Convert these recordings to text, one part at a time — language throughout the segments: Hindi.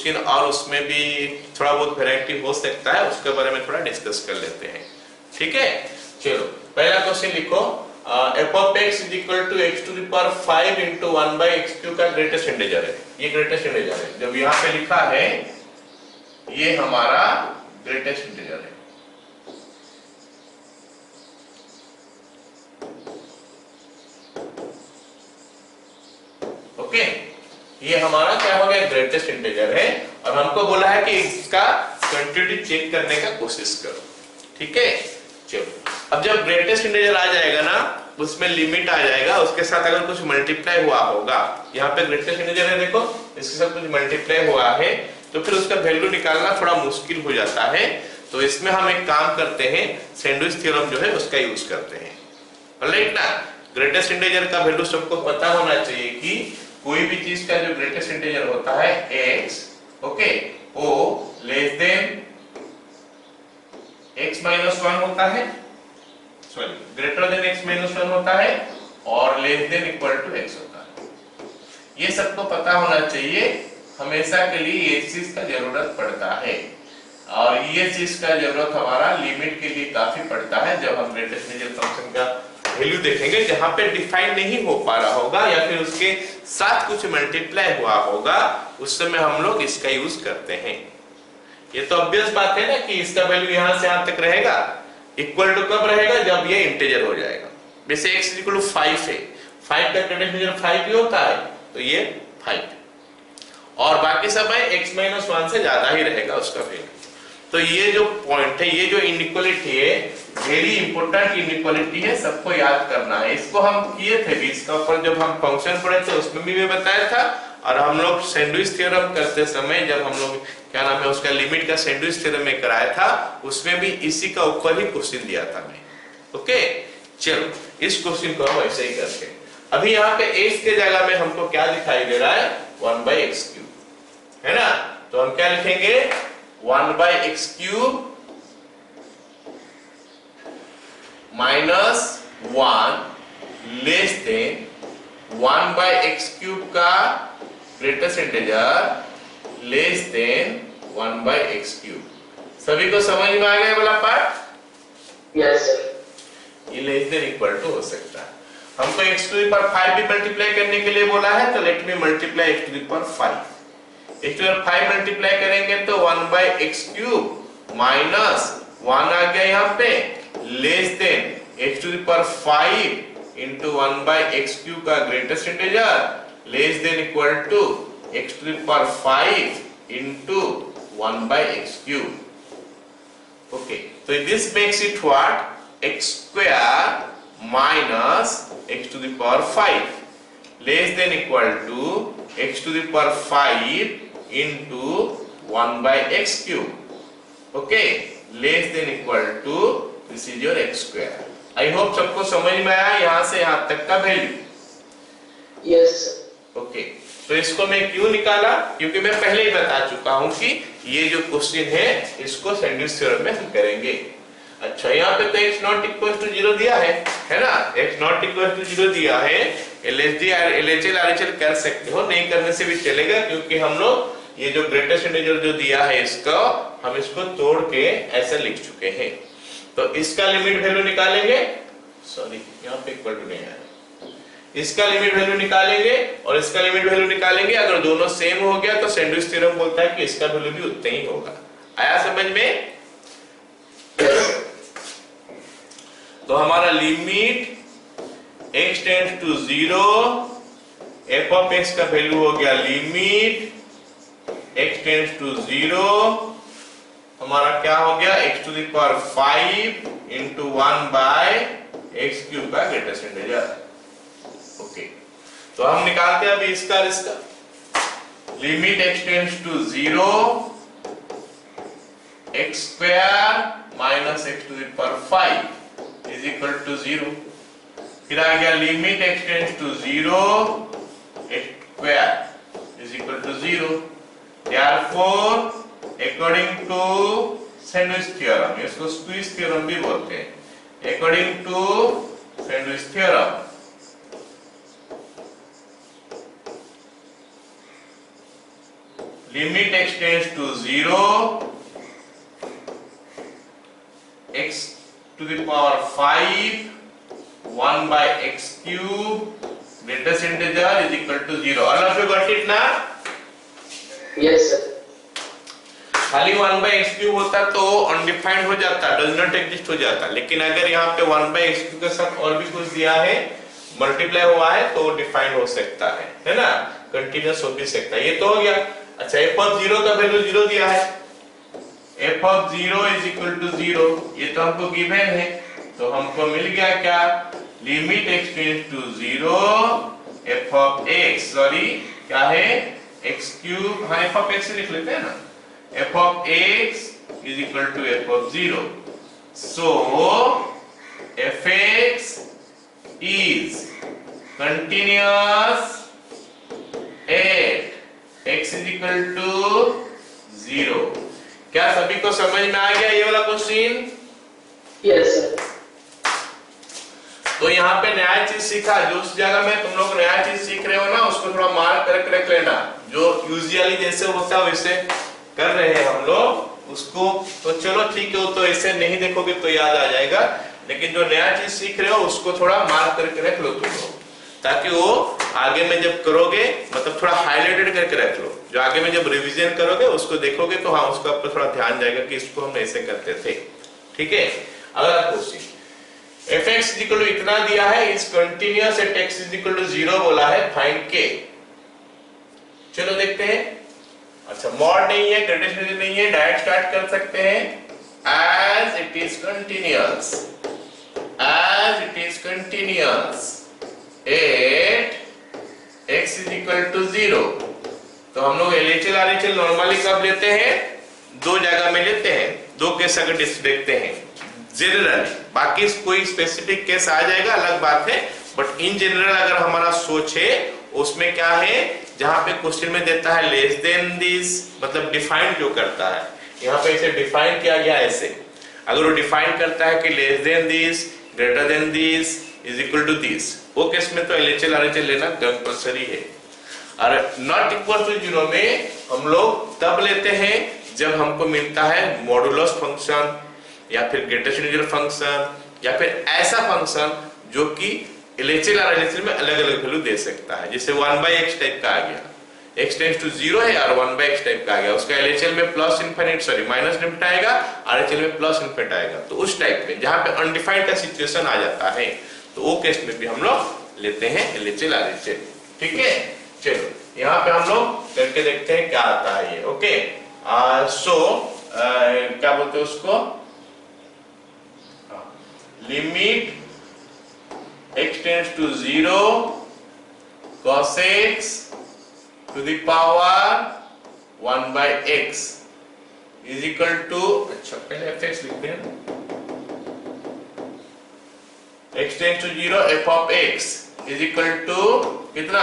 क्वेश्चन और उसमें भी थोड़ा बहुत वैरायटी हो सकता है, उसके बारे में थोड़ा डिस्कस कर लेते हैं। ठीक है, चलो पहला क्वेश्चन लिखो, f of x is equal to x to the power 5 into 1 by x cube का ग्रेटेस्ट इंटीजर है। ये ग्रेटेस्ट इंटीजर है, जब यहाँ पे लिखा है ये हमारा ग्रेटेस्ट इंटीजर है। ओके, ये हमारा क्या हो गया, ग्रेटेस्ट इंटीजर है, और हमको बोला है कि इसका क्वांटिटी चेक करने का कोशिश करो। ठीक है, चलो अब जब ग्रेटेस्ट इंटीजर आ जाएगा ना, उसमें लिमिट आ जाएगा, उसके साथ अगर कुछ मल्टीप्लाई हुआ होगा, यहाँ पे ग्रेटेस्ट इंटीजर है देखो, इसके साथ कुछ मल्टीप्लाई हुआ है, तो फिर उसका वैल्यू निकालना थोड़ा मुश्किल हो जाता है। तो इसमें हम एक काम करते हैं, सैंडविच थ्योरम जो है उसका यूज करते हैं। राइट ना, ग्रेटेस्ट इंटीजर का वैल्यू सबको पता होना चाहिए कि कोई भी चीज का जो ग्रेटेस्ट इंटीजर होता है x, ओके, वो लेस देन x माइनस 1 होता है, sorry greater than x minus 1 होता है, और less than equal to x होता है। ये सबको पता होना चाहिए, हमेशा के लिए ये चीज का जरूरत पड़ता है, और ये चीज का जरूरत हमारा लिमिट के लिए काफी पड़ता है जब हम ग्रेटेस्ट इंटीजर फंक्शन का वैल्यू देखेंगे जहां पे डिफाइन नहीं हो पा रहा होगा या फिर उसके साथ कुछ मल्टीप्लाई हुआ होगा, उस समय हम लोग इसका यूज करते हैं। ये तो ऑब्वियस बात है ना कि इसका वैल्यू यहां से यहां तक रहेगा, इक्वल टू कब रहेगा, जब ये इंटीजर हो जाएगा। वैसे x इक्वल टू 5 है, 5 का ग्रेटेस्ट इंटीजर 5 ही होता है, तो ये 5 है, और बाकी सब है x माइनस 1 से ज्यादा ही रहेगा उसका वैल्यू। तो ये जो पॉइंट है, ये जो इनइक्वालिटी है, वेरी इंपॉर्टेंट इनइक्वालिटी है, सबको याद करना है। इसको हम किए थे भी, इसका ऊपर जब हम फंक्शन पढ़े थे उसमें भी मैं बताया था, और हम लोग सैंडविच थ्योरम करते समय जब हम लोग क्या नाम है उसका लिमिट का सैंडविच थ्योरम में कराया था, उसमें भी इसी का ऊपर ही क्वेश्चन दिया था मैं। ओके, चलो इस क्वेश्चन को हम ऐसे ही करते हैं। अभी यहाँ पे x के जगह में हमको क्या दिखाई दे रहा है, 1 by x क्यूब है ना, तो हम क्या लिखेंगे, 1 by x cube minus 1 less than 1 by x cube का greatest integer less than 1 by x cube. सभी को समझ में आ गया वाला पार्ट? Yes sir. ये लेस देन इक्वल टू हो सकता है, हमको x टू द पावर 5 भी मल्टीप्लाई करने के लिए बोला है, तो let me multiply x to the power 5। x to the power 5 multiply करेंगे तो 1 by x क्यूब माइनस 1 आ गया यहाँ पे, less than x to the power 5 into 1 by x cube का greatest integer less than equal to x to the power 5 into 1 by x cube. Okay, तो this makes it what, x square minus x to the power 5 less than equal to x to the power 5 into 1 by x cube. Okay, less than equal to this is your x square. I hope सबको समझ में आया यहां से यहां तक का वैल्यू। यस। ओके, तो इसको मैं क्यों निकाला, क्योंकि मैं पहले ही बता चुका हूं कि ये जो क्वेश्चन है इसको सैंडविच थ्योरम में हम करेंगे। अच्छा, यहाँ पे तो x नॉट इक्वल टू 0 दिया है ना, x नॉट इक्वल टू 0 दिया है, LHD LHL RHL कर सकते हो, नहीं करने से भी चलेगा, क्योंकि हम लोग ये जो ग्रेटेस्ट इंटीजर जो दिया है इसका हम इसको तोड़ के ऐसे लिख चुके हैं। तो इसका लिमिट वैल्यू निकालेंगे, सॉरी यहाँ पे इक्वल टू नहीं आया, इसका लिमिट वैल्यू निकालेंगे और इसका लिमिट वैल्यू निकालेंगे, अगर दोनों सेम हो गया तो सैंडविच थ्योरम बोलता है कि इसका वैल्यू भी उतना ही होगा। आया समझ में? तो हमारा limit x tends to 0, f of x का वैल्यू हो गया लिमिट x टेंड्स टू 0, हमारा क्या हो गया, x to the power 5 into 1 by x cube का ग्रेटेस्ट इंटीजर। ओके, तो हम निकालते हैं अभी इसका limit x tends to 0, x square minus x to the power 5 is equal to 0। फिर आ गया limit x tends to 0, x square is equal to 0। Therefore, according to sandwich theorem, इसको स्क्वीज थ्योरम भी बोलते हैं, according to sandwich theorem limit x tends to 0 x to the power 5 1 by x cube greatest integer is equal to 0. All of you got it ना? Yes sir. खाली 1 by x cube होता तो अनडिफाइंड हो जाता, डज नॉट एग्जिस्ट हो जाता, लेकिन अगर यहाँ पे 1 by x cube के साथ और भी कुछ दिया है, मल्टीप्लाई हुआ है तो डिफाइंड हो सकता है ना, कंटीन्यूअस हो भी सकता है। ये तो हो गया। अच्छा, f of 0 का वैल्यू 0 दिया है, f of 0 is equal to 0, ये तो हमको गिवन है, तो हमको मिल गया क्या, limit x tends to 0 f of x, sorry क्या है, x क्यूब, हाँ f of x लिख लेते हैं ना, f of x is equal to f of 0. So fx is continuous at x is equal to 0. क्या सभी को समझ में आ गया ये वाला क्वेश्चन? Yes sir. तो यहाँ पे नया चीज सीखा, जो उस जगह में तुम लोग नया चीज सीख रहे हो ना, उसको थोड़ा मार्क करके रख लेना, जो यूजुअली जैसे होता है वैसे कर रहे हैं हम लोग उसको, तो चलो ठीक है, वो तो ऐसे नहीं देखोगे तो याद आ जाएगा, लेकिन जो नया चीज सीख रहे हो उसको थोड़ा मार्क करके रख लो तुम लोग, ताकि वो आगे में जब करोगे मतलब थोड़ा हाईलाइटेड करके रख लो, जो आगे में जब रिवीजन करोगे उसको देखोगे तो हाँ उसको आपको थोड़ा ध्यान जाएगा कि इसको हम ऐसे करते थे। ठीक है, अगला क्वेश्चन, fx इक्वल टू इतना दिया है, is continuous at x equal to 0 बोला है, फाइंड k। चलो देखते हैं। अच्छा, मॉड नहीं है, ग्रेटेस्ट इंटीजर नहीं है, डायरेक्ट स्टार्ट कर सकते हैं। as it is continuous at x is equal to 0, तो हम लोग LHL RHL नॉर्मली कब लेते हैं, दो जगह में लेते हैं, दो केस अगर देखते हैं जनरली, बाकी कोई स्पेसिफिक केस आ जाएगा अलग बात है, बट इन जनरल अगर हमारा सोच है उसमें क्या है, जहां पे क्वेश्चन में देता है लेस देन दिस, मतलब डिफाइन जो करता है, यहाँ पे इसे डिफाइन किया गया ऐसे, अगर वो डिफाइन करता है कि less than this, greater than this, is equal to this, वो केस में तो LHL RHL लेना कंपल्सरी है। और नॉट इक्वल टू 0 में हम लोग तब लेते हैं जब हमको मिलता है मॉडुलस फंक्शन या फिर ग्रेटेस्ट इंटीजर फंक्शन या फिर ऐसा फंक्शन जो कि LHL और RHL में अलग अलग वैल्यू दे सकता है, जैसे 1 by x टाइप का आ गया, x टेंड्स टू 0 है और 1 by x टाइप का आ गया, उसका LHL में plus infinite sorry minus infinite आएगा, RHL में प्लस इनफिनिट आएगा, तो उस टाइप में जहां पे अनडिफाइंड का सिचुएशन आ जाता है तो वो केस में भी हम लोग लेते हैं LHL RHL। ठीक है, चलो यहाँ पे हम लोग करके देखते हैं क्या आता है ये। ओके, सो क्या बोलते हैं उसको, limit x tends to 0 cos x to the power 1 by x is equal to, अच्छा पहले fx लिखते हैं, x tends to 0 f of x is equal to कितना,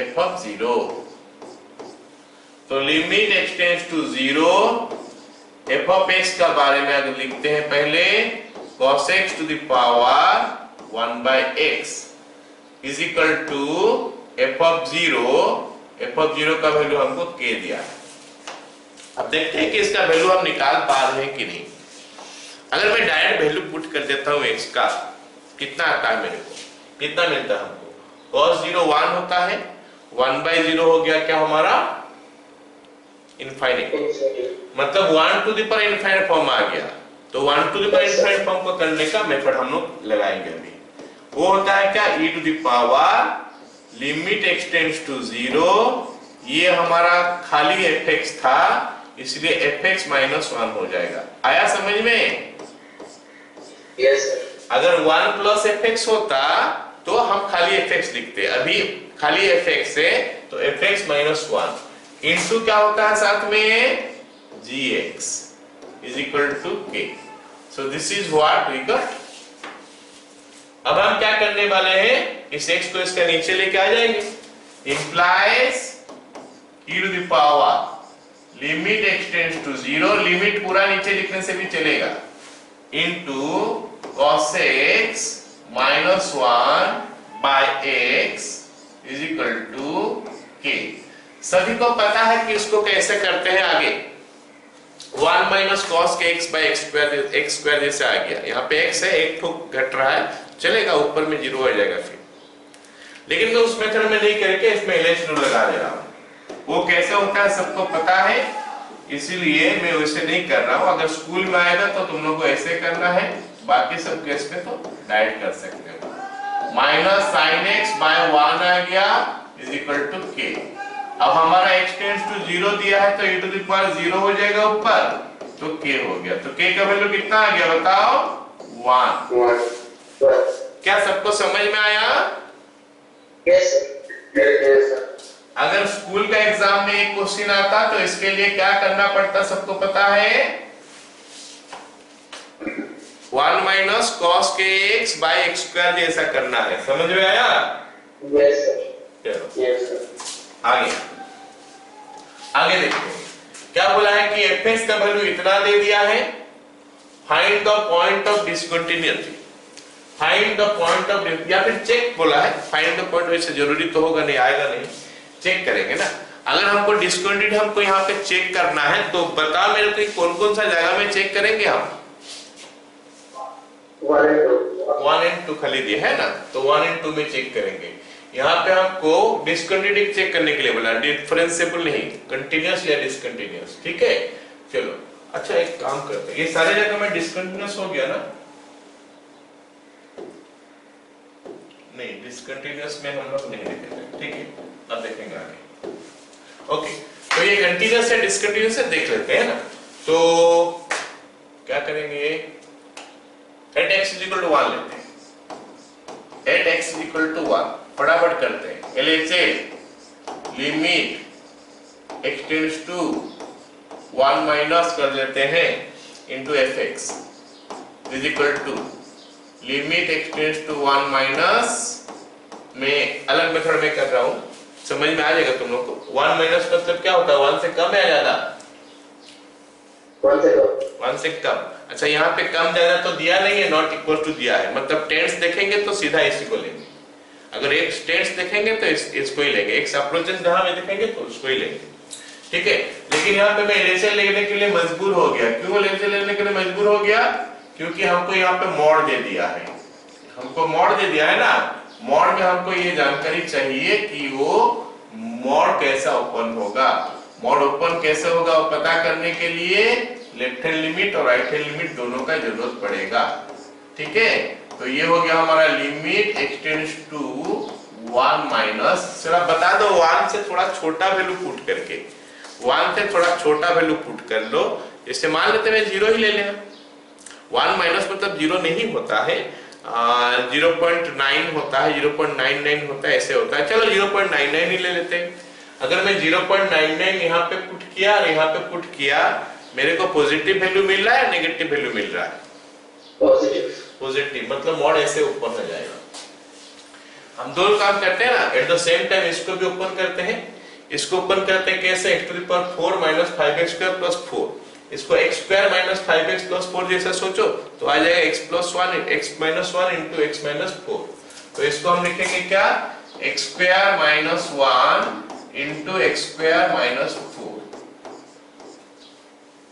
f of 0, तो limit x tends to 0 f of x का बारे में अगर लिखते हैं पहले, cos x to the power 1 by x is equal to f of 0 का वैल्यू हमको k दिया है। अब देखते हैं कि इसका वैल्यू हम निकाल पा रहे हैं कि नहीं। अगर मैं डायरेक्ट वैल्यू पुट कर देता हूं x का, कितना आता है मेरे को, कितना मिलता है हमको, cos 0 1 होता है, 1 by 0 हो गया क्या हमारा, इनफाइनाइट, मतलब 1 to the power infinite form आ गया, तो 1 to the power infinite form को करने का मेथड हम लोग लगाएंगे अभी, वो होता है क्या, e to the power limit x tends to 0, ये हमारा खाली fx था इसलिए fx माइनस 1 हो जाएगा। आया समझ में? Yes sir. अगर 1 प्लस fx होता तो हम खाली fx लिखते, अभी खाली fx है तो fx माइनस 1 इंटू क्या होता है साथ में, gx is equal to k. So this is what we got. अब हम क्या करने वाले हैं, इस x को इसका नीचे लेके आ जाएंगे, implies e to the power limit x tends to 0, limit पूरा नीचे लिखने से भी चलेगा, into cos x minus 1 by x is equal to k. सभी को पता है कि इसको कैसे करते हैं आगे। 1 माइनस कॉस के एक्स बाई एक्स स्क्वायर जैसे आ गया, यहाँ पे x है, एक ठोक घट रहा है, चलेगा, ऊपर में 0 हो जाएगा फिर। लेकिन मैं उस मेथड में नहीं करके इसमें LH रूल लगा दे रहा हूँ। वो कैसे होता है सबको पता है, इसीलिए मैं वैसे नहीं कर रहा हूँ। अगर स्कूल में आएगा तो तुम लोग को ऐसे करना है, बाकी सब केस में तो डायरेक्ट कर सकते हो। माइनस साइन एक्स बाय 1 आ गया इज इक्वल टू के। अब हमारा x टेंड्स टू 0 दिया है तो e टू द पावर 0 हो जाएगा ऊपर, तो k हो गया। तो k का वैल्यू कितना आ गया बताओ, 1। क्या सबको समझ में आया? Yes sir. अगर स्कूल का एग्जाम में एक क्वेश्चन आता तो इसके लिए क्या करना पड़ता सबको पता है, 1 माइनस कॉस के एक्स बाई एक्स स्क्वायर जैसा करना है। समझ में आया? Yes sir. चलो यस सर। आगे देखो क्या बोला है कि fx का वैल्यू इतना दे दिया है, find the point of discontinuity. Find the point of, या फिर चेक बोला है। फाइंड द पॉइंट वैसे जरूरी तो होगा नहीं, आएगा नहीं, चेक करेंगे ना। अगर हमको डिसकंटिन्यूटी हमको यहाँ पे चेक करना है तो बता मेरे को कौन कौन सा जगह में चेक करेंगे हम। 1 and 2 खाली दिया है ना, तो 1 and 2 में चेक करेंगे। यहाँ पे हमको डिसकंटिन्यूटी चेक करने के लिए बोला, डिफरेंशिएबल नहीं, कंटीन्यूअस या डिसकंटीन्यूअस। ठीक है, चलो अच्छा एक काम करते हैं, ये सारे जगह में डिसकंटीन्यूअस हो गया ना? नहीं, डिसकंटीन्यूअस में हम लोग नहीं देखेंगे। ठीक है, अब देखेंगे आगे। ओके, तो ये कंटीन्यूअस या डिसकंटीन्यूअस है देख लेते हैं ना। तो क्या करेंगे, at x is equal to 1 लेते हैं। At x is equal to 1 फटाफट करते हैं। LHS limit x tends to 1 minus कर लेते हैं into fx is equal to limit x tends to 1 minus, मैं अलग मेथड में कर रहा हूं, समझ में आ जाएगा तुम लोग को। 1 माइनस मतलब क्या होता है, 1 से कम या ज्यादा? 1 से कम। अच्छा यहाँ पे कम ज्यादा तो दिया नहीं है, नॉट इक्वल टू दिया है, मतलब टेंस देखेंगे तो सीधा इसी को लेंगे। अगर एक टेंस देखेंगे तो इसको ही लेंगे, एक अप्रोचेस जहां में देखेंगे तो उसको ही लेंगे। ठीक है, लेकिन यहाँ पे मैं LHS लेने के लिए मजबूर हो गया। क्यों LHS लेने के लिए मजबूर हो गया? क्योंकि हमको यहाँ पे मॉड दे दिया है, हमको मॉड दे दिया है ना। मॉड में हमको ये जानकारी चाहिए कि वो मॉड कैसा ओपन होगा। मॉड ओपन कैसे होगा वो पता करने के लिए लेफ्ट हैंड लिमिट और राइट हैंड लिमिट दोनों का जरूरत पड़ेगा। ठीक है, तो ये हो गया हमारा limit x tends to 1 minus, चलो बता दो 1 से थोड़ा छोटा वैल्यू पुट करके, 1 से थोड़ा छोटा वैल्यू पुट कर लो। जैसे मान लेते हैं 0 ही ले लें, 1 माइनस मतलब 0 नहीं होता है, 0.9 होता है, 0.99 होता है, ऐसे होता है। चलो 0.99 ही ले लेते हैं। अगर मैं 0.99 यहाँ पे पुट किया और यहाँ पे पुट किया, मेरे को पॉजिटिव वैल्यू मिल रहा है, नेगेटिव वैल्यू मिल रहा है? पॉजिटिव, मतलब मॉड ऐसे ओपन हो जाएगा। हम दो काम करते हैं ना, एट द सेम टाइम इसको भी ओपन करते हैं। इसको ओपन करते हैं कैसे, x to the power 4 minus 5x square plus 4। इसको x square minus 5x plus 4 जैसा सोचो तो आ जाएगा x plus 1 x minus 1 into x minus 4। तो इसको हम लिखेंगे क्या, x square minus 1 into x square minus 4।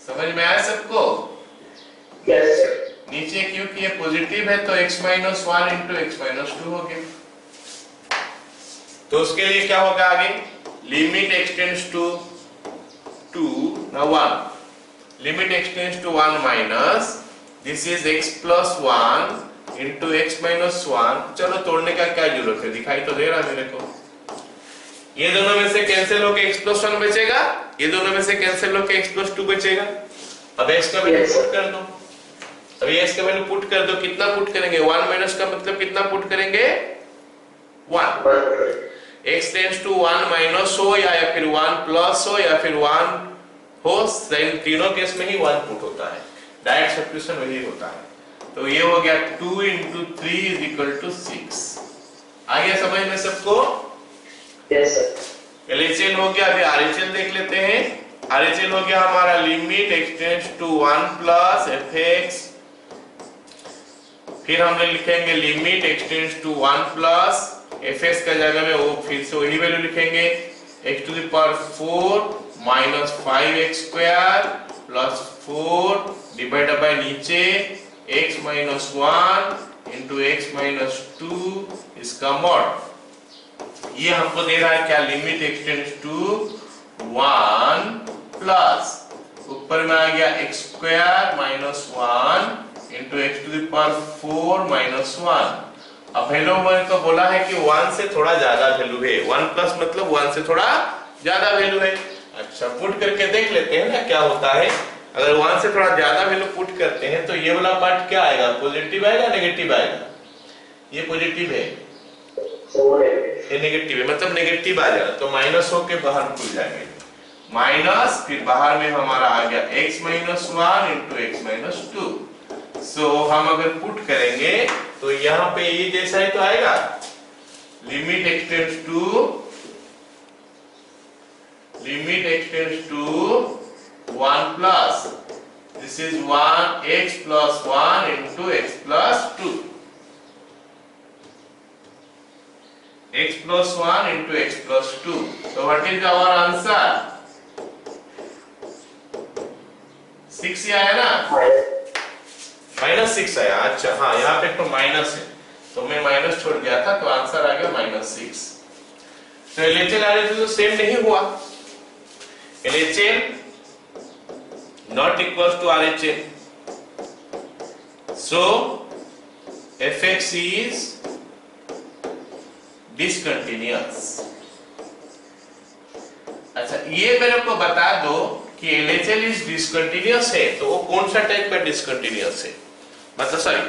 समझ में आया सबको? Yes sir. नीचे क्योंकि ये पॉजिटिव है तो x minus 1 into x minus 2 हो गया। तो उसके लिए क्या होगा आगे, लिमिट x टेंड्स टू 2 ना 1, limit x tends to 1 minus this is x plus 1 into x minus 1। चलो तोड़ने का क्या जरूरत है, दिखाई तो दे रहा है मेरे को। ये दोनों में से कैंसिल होके x प्लस 1 बचेगा, ये दोनों में से कैंसिल होके x प्लस 2 बचेगा। अब x का वैल्यू पुट कर दो, अब ये x का वैल्यू पुट कर दो। कितना पुट करेंगे, 1 माइनस का मतलब कितना पुट करेंगे, 1। x टेंड्स टू 1 माइनस हो या फिर 1 प्लस हो या फिर 1 हो, तीनों केस में ही 1 पुट होता है, डायरेक्ट सब्स्टिट्यूशन वही होता है। तो ये हो गया 2 इंटू 3 इज इक्वल टू 6। आ गया समझ में सबको? Yes sir. LHL हो गया, अभी RHL देख लेते हैं। RHL हो गया हमारा limit x tends to 1 plus fx, फिर हम लिखेंगे limit x tends to 1 plus fx का जगह में वो फिर से वही वैल्यू लिखेंगे x to the power 4 minus 5x square plus 4 divided by नीचे x minus 1 into x minus 2 इसका मॉड। ये हमको दे रहा है क्या, लिमिट एक्सटेंड्स टू 1 प्लस ऊपर में आ गया x square minus 1 into x to the power 4 minus 1। अब वैल्यू मैंने तो बोला है कि 1 से थोड़ा ज्यादा वैल्यू है, 1 प्लस मतलब 1 से थोड़ा ज्यादा वैल्यू है। अच्छा पुट करके देख लेते हैं ना क्या होता है। अगर 1 से थोड़ा ज्यादा वैल्यू पुट करते हैं तो ये वाला पार्ट क्या आएगा, पॉजिटिव आएगा नेगेटिव आएगा? ये पॉजिटिव है, ये नेगेटिव है, मतलब नेगेटिव आ जाएगा तो माइनस होके बाहर खुल जाएंगे। माइनस फिर बाहर में हमारा आ गया x minus 1 into x minus 2। सो हम अगर पुट करेंगे तो यहाँ पे ये जैसा ही तो आएगा, limit x tends to 1 plus this is 1 x plus 1 into x plus 2, x plus 1 into x plus 2। So what is our answer? 6 ही आया ना, माइनस 6 आया। अच्छा हाँ यहाँ पे तो माइनस है तो मैं माइनस छोड़ गया था तो आंसर आ गया माइनस 6। तो LHL RHL तो सेम नहीं हुआ, LHL not equal to RHL, so fx is discontinuous. अच्छा ये मेरे को बता दो कि LHL इज डिसकंटिन्यूअस है तो वो कौन सा टाइप का डिसकंटिन्यूअस है, मतलब सॉरी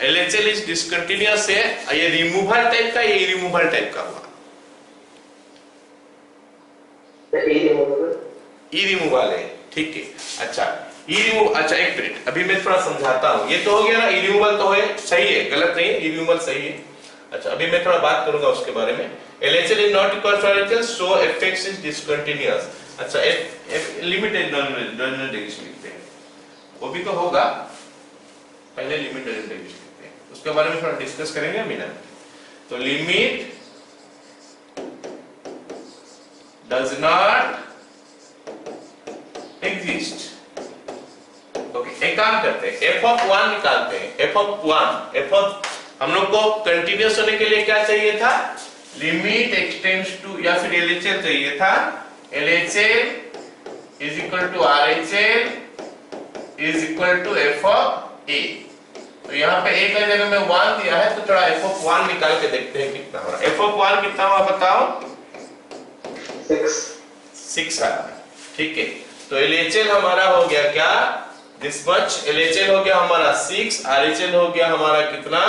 LHL इज डिसकंटिन्यूअस है, ये रिमूवल टाइप का, ये रिमूवल टाइप का हुआ, ई रिमूवल है, ठीक है। अच्छा ई रिमूव, अच्छा एक मिनट अभी मैं थोड़ा समझाता हूँ। ये तो हो गया ना, ई रिमूवल तो है, सही है, गलत नहीं है, ई रिमूवल सही है। अच्छा अभी मैं थोड़ा बात करूंगा उसके बारे में। LHL is not equal to RHL, so fx is discontinuous। अच्छा लिमिटेड डोमिनेंट एग्जिस्ट लिखते हैं, वो भी तो होगा, पहले लिमिटेड एग्जिस्ट लिखते हैं, उसके बारे में थोड़ा डिस्कस करेंगे अभी ना। तो limit does not exist. Okay एक काम करते हैं, f of 1 निकालते हैं। f of हम लोग को कंटिन्यूअस होने के लिए क्या चाहिए था, लिमिट एक्सटेंड्स टू, या फिर LHL चाहिए था। LHL is equal to RHL is equal to f of a। तो यहाँ पे a का जगह में 1 दिया है तो थोड़ा f of 1 निकाल के देखते हैं कितना हो रहा है। f of 1 कितना हुआ बताओ, 6 आया, ठीक है। तो LHL हमारा हो गया क्या, दिस मच, LHL हो गया हमारा 6, RHL हो गया हमारा कितना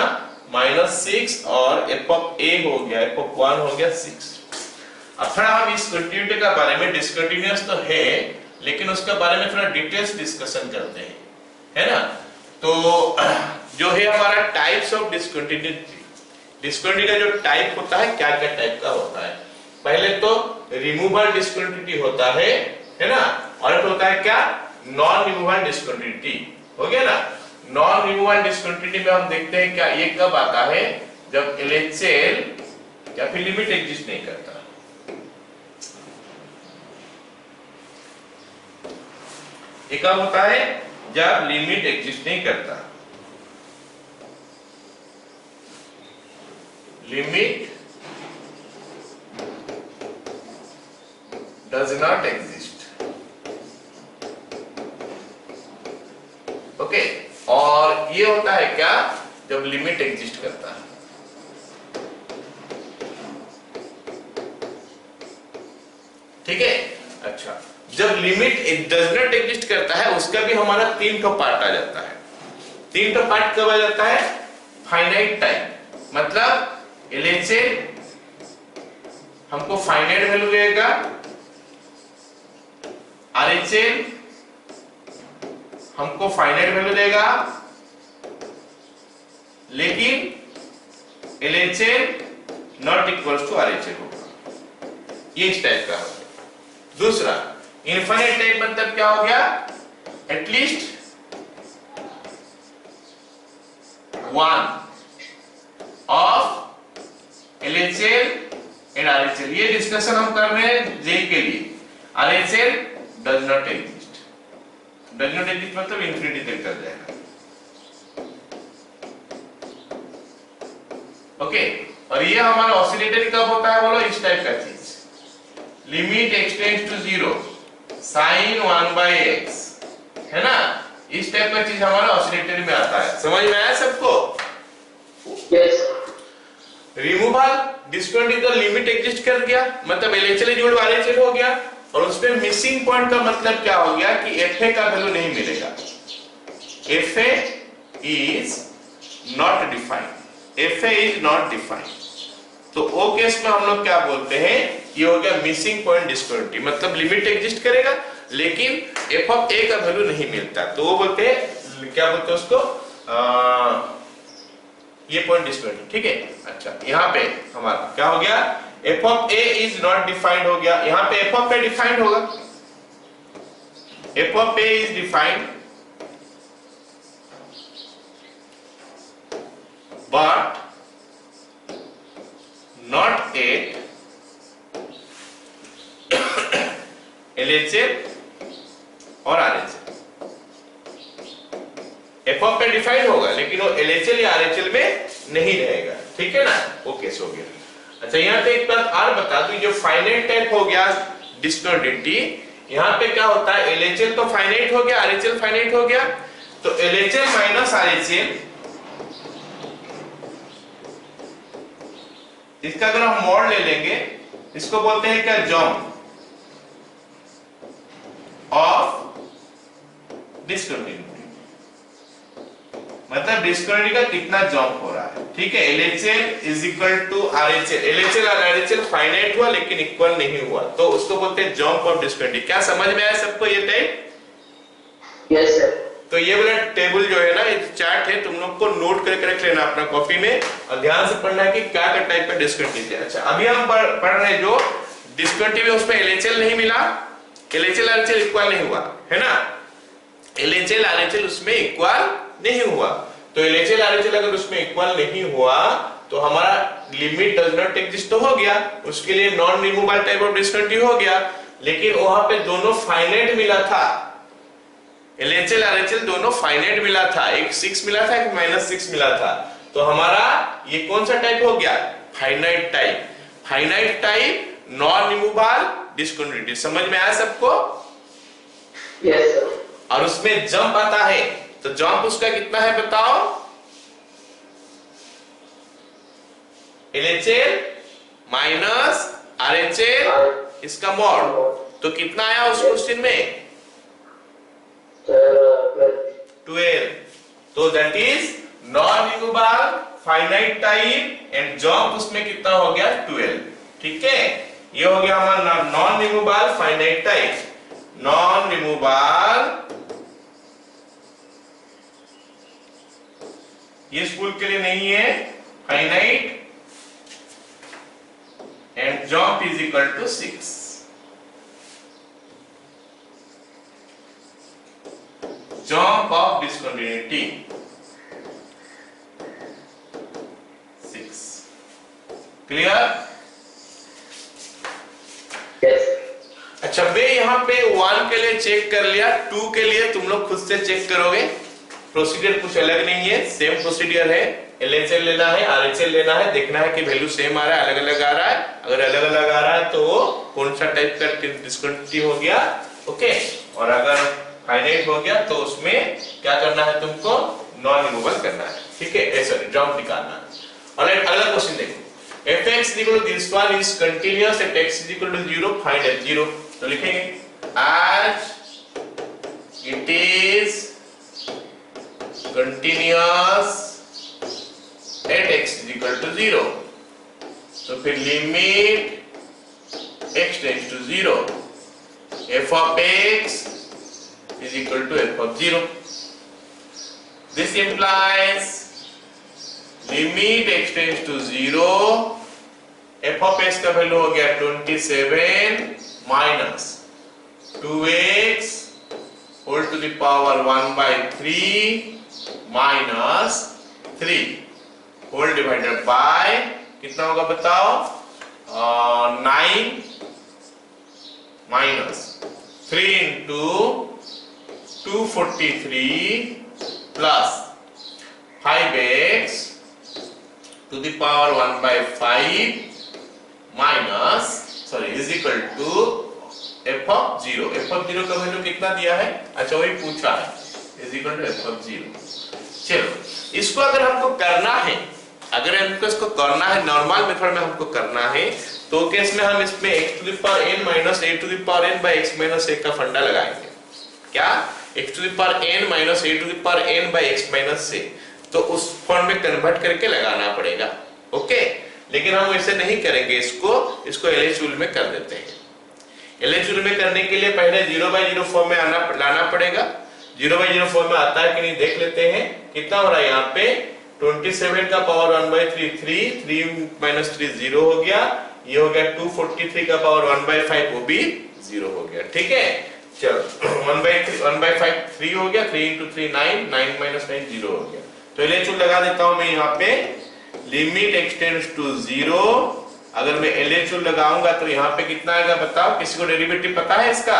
-6 और f of a हो गया, f of 1 हो गया 6। अब थोड़ा हम इस कंटिन्यूटी का बारे में, डिसकंटिन्यूअस तो है लेकिन उसके बारे में थोड़ा डिटेल्स डिस्कशन करते हैं, है ना। तो जो है हमारा टाइप्स ऑफ डिसकंटिन्यूटी, डिसकंटिन्यूटी का जो टाइप होता है क्या क्या टाइप का होता है। पहले तो रिमूवल डिसकंटिन्यूटी होता है ना, और एक होता है क्या, नॉन रिमूवल डिसकंटिन्यूटी, हो गया ना। नॉन रिमूवल डिसकंटिन्यूटी में हम देखते हैं क्या, ये कब आता है, जब LHL या फिर लिमिट एग्जिस्ट नहीं करता। ये कब होता है, जब लिमिट एग्जिस्ट नहीं करता। Limit does not exist, okay. और ये होता है क्या, जब लिमिट एग्जिस्ट करता है। ठीक है। अच्छा जब लिमिट डज नॉट एग्जिस्ट करता है उसका भी हमारा 3 पार्ट आ जाता है। 3 पार्ट कब आ जाता है, फाइनाइट टाइम, मतलब LHL हमको फाइनाइट वैल्यू देगा, RHL हमको फाइनाइट वैल्यू देगा, लेकिन LHL not equals to RHL होगा। ये इस टाइप का होगा। दूसरा इनफाइनाइट टाइप मतलब क्या हो गया, at least 1 of LHL and RHL। ये डिस्कशन हम कर रहे हैं जे के लिए। RHL does not exist, does not exist मतलब इंफिनिटी तक कर जाएगा। ओके, और ये हमारा ऑसिलेटर कब होता है बोलो, इस टाइप का चीज, limit x tends to 0 sin 1/x, है ना, इस टाइप का चीज हमारा ऑसिलेटर में आता है। समझ में आया सबको? Yes. रिमूवल डिस्कंटिन्यूटी तो लिमिट एग्जिस्ट कर गया, मतलब LHL इक्वल टू RHL हो गया, और उसमें मिसिंग पॉइंट का मतलब क्या हो गया कि FA का वैल्यू नहीं मिलेगा। FA is not defined, FA is not defined. तो ओ केस में हम लोग क्या बोलते हैं, ये हो गया मिसिंग पॉइंट डिस्कंटिन्यूटी, मतलब लिमिट एग्जिस्ट करेगा लेकिन f ऑफ a का वैल्यू नहीं मिलता, तो वो बोलते हैं, क्या बोलते हैं उसको, ये पॉइंट डिस्कंटिन्यूटी। ठीक है, अच्छा यहाँ पे हमारा क्या हो गया, f of a is not defined हो गया, यहाँ पे f ऑफ a डिफाइंड होगा, f of a is defined but not at LHL और RHL। f of a defined होगा लेकिन वो LHL या RHL में नहीं रहेगा। ठीक है ना, वो केस हो गया। अच्छा यहाँ पे एक बात और बता दूं, जो फाइनाइट टाइप हो गया डिस्कंटिन्यूटी, यहाँ पे क्या होता है, LHL तो फाइनाइट हो गया, RHL फाइनाइट हो गया, तो LHL माइनस RHL, इसका अगर हम मॉड ले लेंगे, इसको बोलते हैं क्या, जॉम ऑफ डिस्कंटिन्यूटी, मतलब डिस्कंटिन्यूटी का कितना जंप हो रहा है। ठीक है, LHL is equal to RHL, LHL और RHL फाइनाइट हुआ लेकिन इक्वल नहीं हुआ, तो उसको बोलते हैं जंप ऑफ डिस्कंटिन्यूटी। क्या समझ में आया सबको ये टाइप? Yes sir. तो ये वाला टेबल जो है ना, ये चार्ट है, तुम लोग को नोट करके रख लेना अपना कॉपी में, और ध्यान से पढ़ना है कि क्या क्या टाइप का डिस्कंटिन्यूटी है। अच्छा अभी हम पढ़ रहे हैं जो डिस्कंटिन्यूटी में, उसमें LHL नहीं मिला, LHL RHL इक्वल नहीं हुआ, है ना, LHL RHL उसमें इक्वल नहीं हुआ, तो LHL RHL अगर उसमें इक्वल नहीं हुआ तो हमारा लिमिट डज नॉट एग्जिस्ट तो हो गया, उसके लिए non removable type of discontinuity हो गया, लेकिन वहां पे दोनों फाइनाइट मिला था, LHL RHL दोनों फाइनाइट मिला था, एक 6 मिला था, एक -6 मिला था, तो हमारा ये कौन सा टाइप हो गया, finite type, finite type non removable discontinuity. समझ में आया सबको? Yes sir. और उसमें जंप आता है, तो जंप उसका कितना है बताओ, LHL माइनस RHL इसका मॉड, तो कितना आया उस क्वेश्चन में, 12, तो that is non removable finite type and jump उसमें कितना हो गया, 12। ठीक है, ये हो गया हमारा non removable finite type, non removable, ये स्कूल के लिए नहीं है, finite and jump is equal to 6। Jump of discontinuity 6। Clear? Yes. अच्छा मैं यहाँ पे 1 के लिए चेक कर लिया, 2 के लिए तुम लोग खुद से चेक करोगे, प्रोसीजर कुछ अलग नहीं है, सेम प्रोसीजर है, LHL लेना है, RHL लेना है, देखना है कि वैल्यू सेम आ रहा है, अलग अलग आ रहा है, अगर अलग अलग आ रहा है तो वो कौन सा टाइप का डिस्कंटिन्यूटी हो गया, ओके, और अगर फाइनाइट हो गया तो उसमें क्या करना है तुमको, नॉन रिमूवेबल करना है। ठीक है, सॉरी जंप निकालना है। और एक अगला क्वेश्चन देखो, fx equal to this one is continuous at x is equal to 0, find f0, तो लिखेंगे as it is continuous at x is equal to 0, तो फिर limit x tends to 0, f of x is equal to f of 0. This implies limit x tends to 0, f of x का वैल्यू हो गया 27 minus 2x whole to the power 1/3 minus 3 whole divided by कितना होगा बताओ, 9 minus 3 into 243 plus 5x to the power 1 by 5 minus is equal to f of 0. f of 0 का वैल्यू कितना दिया है? अच्छा वही पूछा है, is equal to f of 0. चलो इसको अगर हमको करना है, अगर हमको इसको करना है नॉर्मल मेथड में हमको करना है, तो केस में हम इसमें x to the power n minus a to the power n by x minus a का फंडा लगाएंगे. क्या? x to the power n minus a to the power n by x minus a, तो उस फॉर्म में कन्वर्ट करके लगाना पड़ेगा. ओके, लेकिन हम ऐसे नहीं करेंगे, इसको LH रूल में कर देते हैं. LH रूल में करने के लिए पहले 0/0 फॉर्म में लाना पड़ेगा. 0/0 फॉर्म में आता है कि नहीं देख लेते हैं. कितना हो रहा है यहाँ पे? 27 का पावर 1/3 3 minus 3 0 हो गया. ये हो गया 243 का पावर 1/5, वो भी 0 हो गया. ठीक है, चलो 1/5 3 हो गया, 3 into 3 9 9 minus 9 0 हो गया. तो LH रूल लगा देता हूं मैं यहाँ पे. Limit x tends to 0. अगर मैं LH रूल लगाऊंगा तो यहाँ पे कितना आएगा बताओ? किसी को डेरिवेटिव पता है इसका?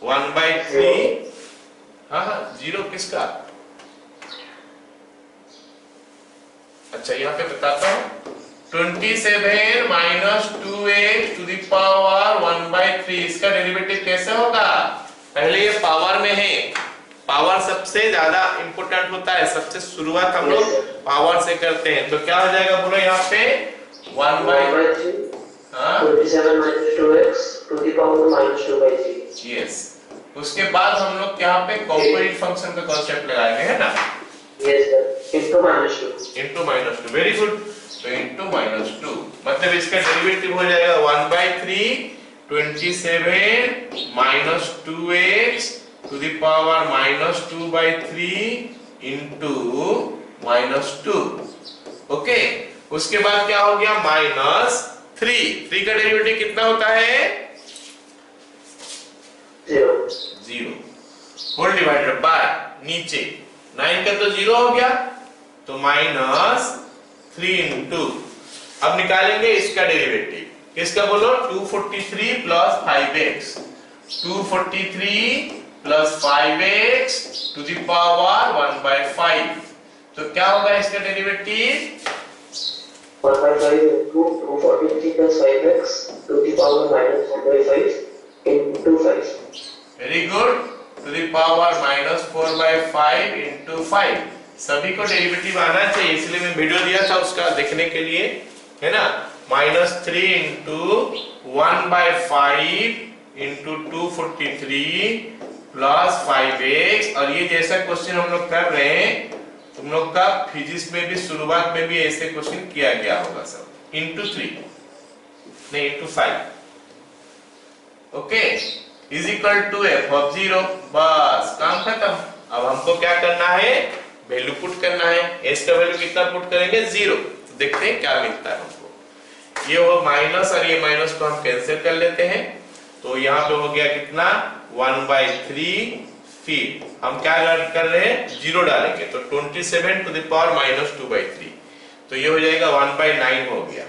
1/3. हाँ 0 किसका? अच्छा यहाँ पे बताता हूँ. 27 minus 2x to the power 1/3, इसका डेरिवेटिव कैसे होगा? पहले ये पावर में है. पावर सबसे ज्यादा इंपोर्टेंट होता है, सबसे शुरुआत हम लोग पावर से करते हैं. तो क्या हो जाएगा बोलो यहाँ पे? 1/3 27 minus 2x to the power minus 2/3. Yes. उसके बाद हम लोग यहाँ पे कॉम्पोनेंट फंक्शन का कांसेप्ट लगाएंगे, है ना? Yes sir. into minus 2. Very good. तो into -2 मतलब इसका डेरिवेटिव हो जाएगा 1/3 27 minus 2x to the power minus 2/3 into -2. Okay, उसके बाद क्या हो गया? -3 का डेरिवेटिव कितना होता है? 0 होल डिवाइडेड बाय नीचे 9 का तो 0 हो गया, तो -3 into, अब निकालेंगे इसका डेरिवेटिव. किसका बोलो? 243 plus 5x. 243 plus 5x to the power 1/5. तो क्या होगा इसका derivative? 1/5 into 243 plus 5x to the power minus 1/5 into 5. Very good. to the power minus 4/5 into 5. सभी को डेरिवेटिव आना चाहिए, इसलिए मैं वीडियो दिया था उसका देखने के लिए, है ना? -3 into 1/5 into 243 plus 5x. और ये जैसा क्वेश्चन हम लोग कर रहे हैं, तुम लोग का फिजिक्स में भी शुरुआत में भी ऐसे क्वेश्चन किया गया होगा सब. into 3 नहीं into 5. Okay, is equal to f of 0. बस काम खत्म. अब हमको क्या करना है? वैल्यू पुट करना है. s का वैल्यू कितना पुट करेंगे? 0. तो देखते हैं क्या मिलता है हमको. ये वो माइनस और ये माइनस को हम कैंसिल कर लेते हैं. तो यहाँ पे हो गया कितना? 1/3. फिर हम क्या कर रहे हैं? 0 डालेंगे, तो 27 to the power minus 2/3. तो ये हो जाएगा 1/9 हो गया,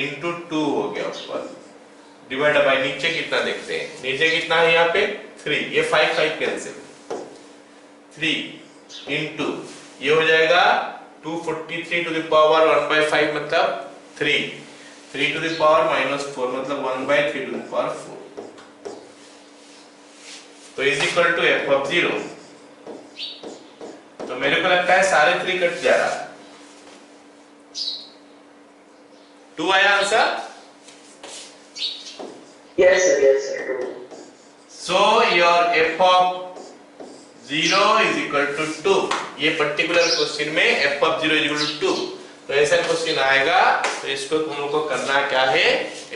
into 2 हो गया ऊपर, डिवाइड बाय नीचे कितना देखते हैं. नीचे कितना है यहाँ पे? 3. ये 5 कैंसिल. 3 into ये हो जाएगा 243 to the power 1/5 मतलब 3 to the power minus 4 मतलब 1/3 to the power 4. तो is equal to f of 0. तो मेरे को लगता है सारे 3 कट जा रहा है. 2 आया answer? Yes sir. So your f of 0 is equal to 2. ये पर्टिकुलर क्वेश्चन में f of 0 is equal to 2. तो ऐसा क्वेश्चन आएगा, तो इसको तुम लोग को करना क्या है?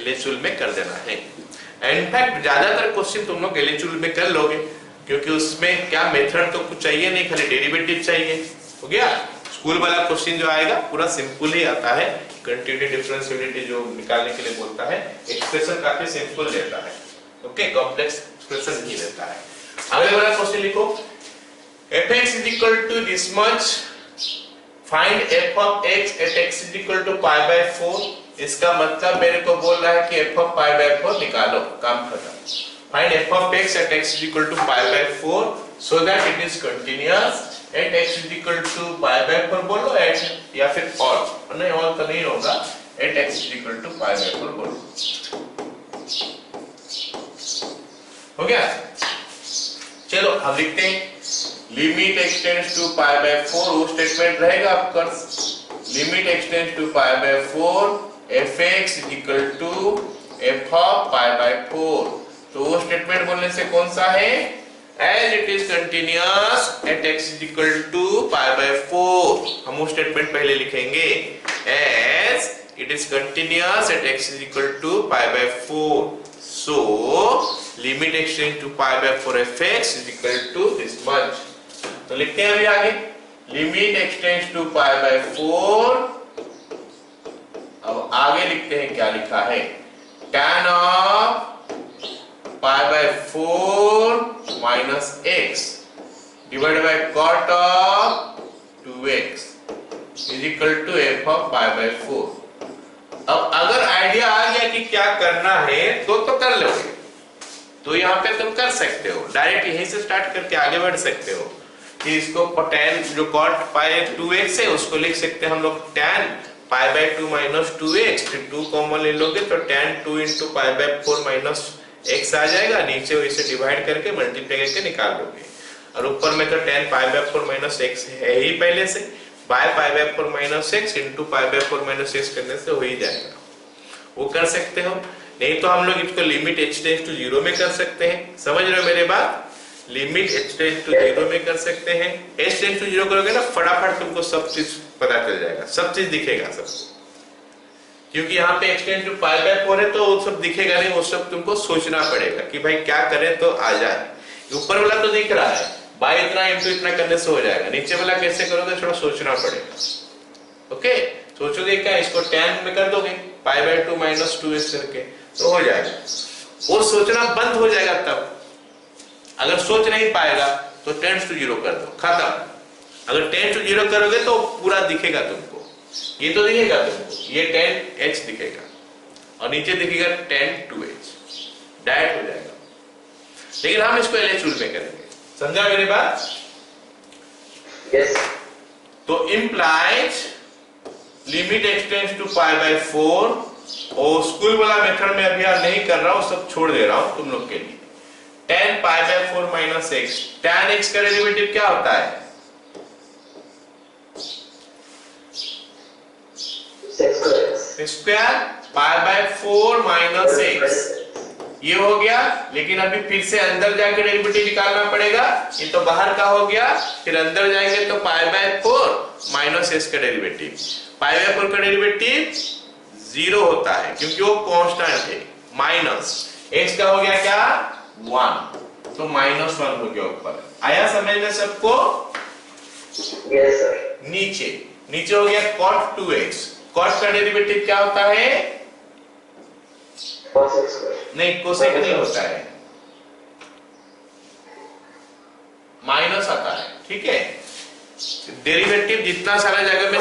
LH रूल में कर देना है. इनफैक्ट ज्यादातर क्वेश्चन तुम लोग LH रूल में कर लोगे, क्योंकि उसमें क्या मेथड तो कुछ चाहिए नहीं, खाली डेरिवेटिव चाहिए. हो गया. स्कूल वाला क्वेश्चन जो आएगा पूरा सिंपल ही आता है. कंटिन्यूटी डिफरेंशिएबिलिटी जो निकालने के लिए बोलता है, एक्सप्रेशन काफी सिंपल देता है. ओके, कॉम्प्लेक्स एक्सप्रेशन नहीं देता है. अगले वाला क्वेश्चन लिखो. fx is equal to this much. Find f of x at x is equal to pi by 4। इसका मतलब मेरे को बोल रहा है कि एफ ऑफ पाई बाय 4 निकालो, काम खत्म। Find f of x at x is equal to pi by 4 so that it is continuous at x is equal to pi by 4 बोलो, एट या फिर ऑल, नहीं ऑल तो नहीं होगा, at x is equal to pi by 4 बोलो। हो गया? चलो हम लिखते हैं limit x tends to pi by 4, वो स्टेटमेंट रहेगा आपका। Limit x tends to pi by 4 f x is equal to f of pi by 4। तो वो स्टेटमेंट बोलने से कौन सा है? As it is continuous at x is equal to pi by 4। हम वो स्टेटमेंट पहले लिखेंगे, as it is continuous at x is equal to pi by 4 so limit extends to pi by 4 fx is equal to this much। तो लिखते हैं अभी आगे, limit x tends to pi by 4। अब आगे लिखते हैं क्या लिखा है, tan of pi by 4 minus x divide by cot of 2x is equal to f of pi by 4। अब अगर आइडिया आ गया कि क्या करना है तो कर लोगे, तो यहाँ पे तुम कर सकते हो, डायरेक्ट यहीं से स्टार्ट करके आगे बढ़ सकते हो कि इसको tan जो cot पाई 2x है उसको लिख सकते हैं हम लोग tan pi by 2 minus 2x, फिर 2 कॉमन ले लोगे तो tan 2 into pi by 4 minus x आ जाएगा, नीचे इसे डिवाइड करके मल्टीप्लाई करके निकाल लोगे, और ऊपर में तो tan pi by 4 minus x है ही पहले से, by pi by 4 minus x into pi by 4 minus x करने से हो ही जाएगा, वो कर सकते हो। नहीं तो हम लोग इसको लिमिट h टेंड्स टू 0 में कर सकते हैं, समझ रहे हो मेरे बात? लिमिट h टेंड्स टू 0 में कर सकते हैं। h टेंड्स टू 0 करोगे ना फटाफट तुमको सब चीज पता चल जाएगा, सब चीज दिखेगा सबको, क्योंकि यहाँ पे x tends to pi by 4 है तो वो सब दिखेगा नहीं, वो सब तुमको सोचना पड़ेगा कि भाई क्या करें तो आ जाए। ऊपर वाला तो दिख रहा है, बाय इतना इंटू इतना करने से हो जाएगा, नीचे वाला कैसे करोगे थोड़ा सोचना पड़ेगा। ओके, सोचोगे क्या, इसको tan में कर दोगे पाई बाय 2 माइनस 2x करके तो हो जाएगा, वो सोचना बंद हो जाएगा। तब अगर सोच नहीं पाएगा तो टेंड्स टू 0 कर दो, खत्म। अगर टेंड्स टू 0 करोगे तो पूरा दिखेगा तुमको, ये तो दिखेगा तुमको, ये tan h दिखेगा और नीचे दिखेगा tan 2h, डायरेक्ट हो जाएगा। लेकिन हम इसको LH रूल में करेंगे, समझा मेरी बात? Yes। तो implies limit x tends to pi by 4, और स्कूल वाला मेथड में अभी नहीं कर रहा हूं, सब छोड़ दे रहा हूं तुम लोग के लिए। tan pi by 4 minus x, tan x का डेरिवेटिव क्या होता है? Square pi by 4 minus x, ये हो गया। लेकिन अभी फिर से अंदर जाके डेरिवेटिव निकालना पड़ेगा, ये तो बाहर का हो गया, फिर अंदर जाएंगे तो पाई बाय 4 माइनस s का डेरिवेटिव, पाई बाय 4 का डेरिवेटिव 0 होता है क्योंकि वो कांस्टेंट है, माइनस x का हो गया क्या 1, तो माइनस 1 हो गया ऊपर। आया समझ में सबको? Yes sir. नीचे हो गया cot 2x, cot का डेरिवेटिव क्या होता है? नहीं, कोसेक नहीं होता है, माइनस आता है, ठीक है। डेरिवेटिव जितना सारा जगह में,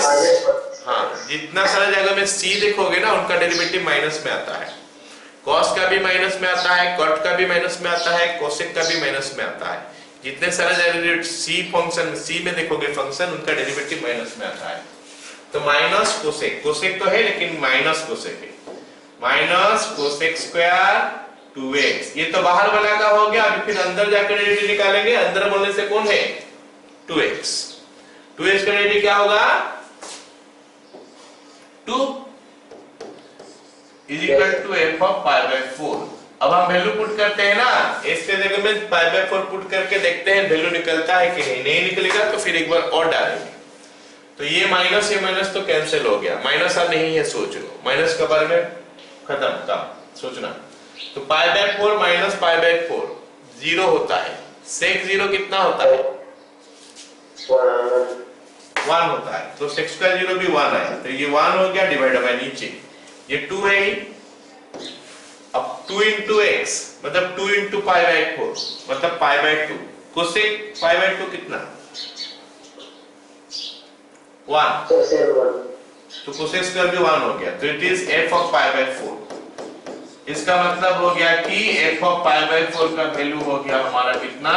हाँ जितना सारा जगह में c देखोगे ना उनका डेरिवेटिव माइनस में आता है, cos का भी माइनस में आता है, cot का भी माइनस में आता है, कोसेक का भी माइनस में आता है। जितने सारे डेरिवेटिव c फंक्शन c में देखोगे फंक्शन उनका डेरिवेटिव माइनस में आता है। तो माइनस कोसेक, कोसेक तो है लेकिन माइनस कोसेक है, माइनस कोसेक स्क्वायर 2x, ये तो बाहर वाला का हो गया। अभी फिर अंदर जाकर डेरिवेटिव निकालेंगे, अंदर बोलने से कौन है 2x, 2x का डेरिवेटिव क्या होगा 2 is equal to f of pi by 4। अब हम वैल्यू पुट करते हैं ना, s के जगह में पाई बाय 4 पुट करके देखते हैं वैल्यू निकलता है कि नहीं, नहीं निकलेगा तो फिर एक बार और डालेंगे। तो ये माइनस तो कैंसिल हो गया, माइनस अब नहीं है, सोच लो माइनस के बारे में खत्म काम सोचना। तो पाई बाय 4 माइनस पाई बाय 4 0 होता है, सेक 0 कितना होता है 1 होता है, तो सेक स्क्वायर 0 भी 1 आया, तो ये 1 हो गया डिवाइड बाय नीचे ये 2 है, अब 2 इंटू x मतलब 2 इंटू पाई बाय 4 मतलब पाई बाय 2, कोसेक पाई बाय 2 कितना 1, So same 1. तो कोसेक स्क्वायर भी 1 हो गया, तो it is f of pi by 4। इसका मतलब हो गया कि f ऑफ पाई बाय 4 का वैल्यू हो गया हमारा कितना,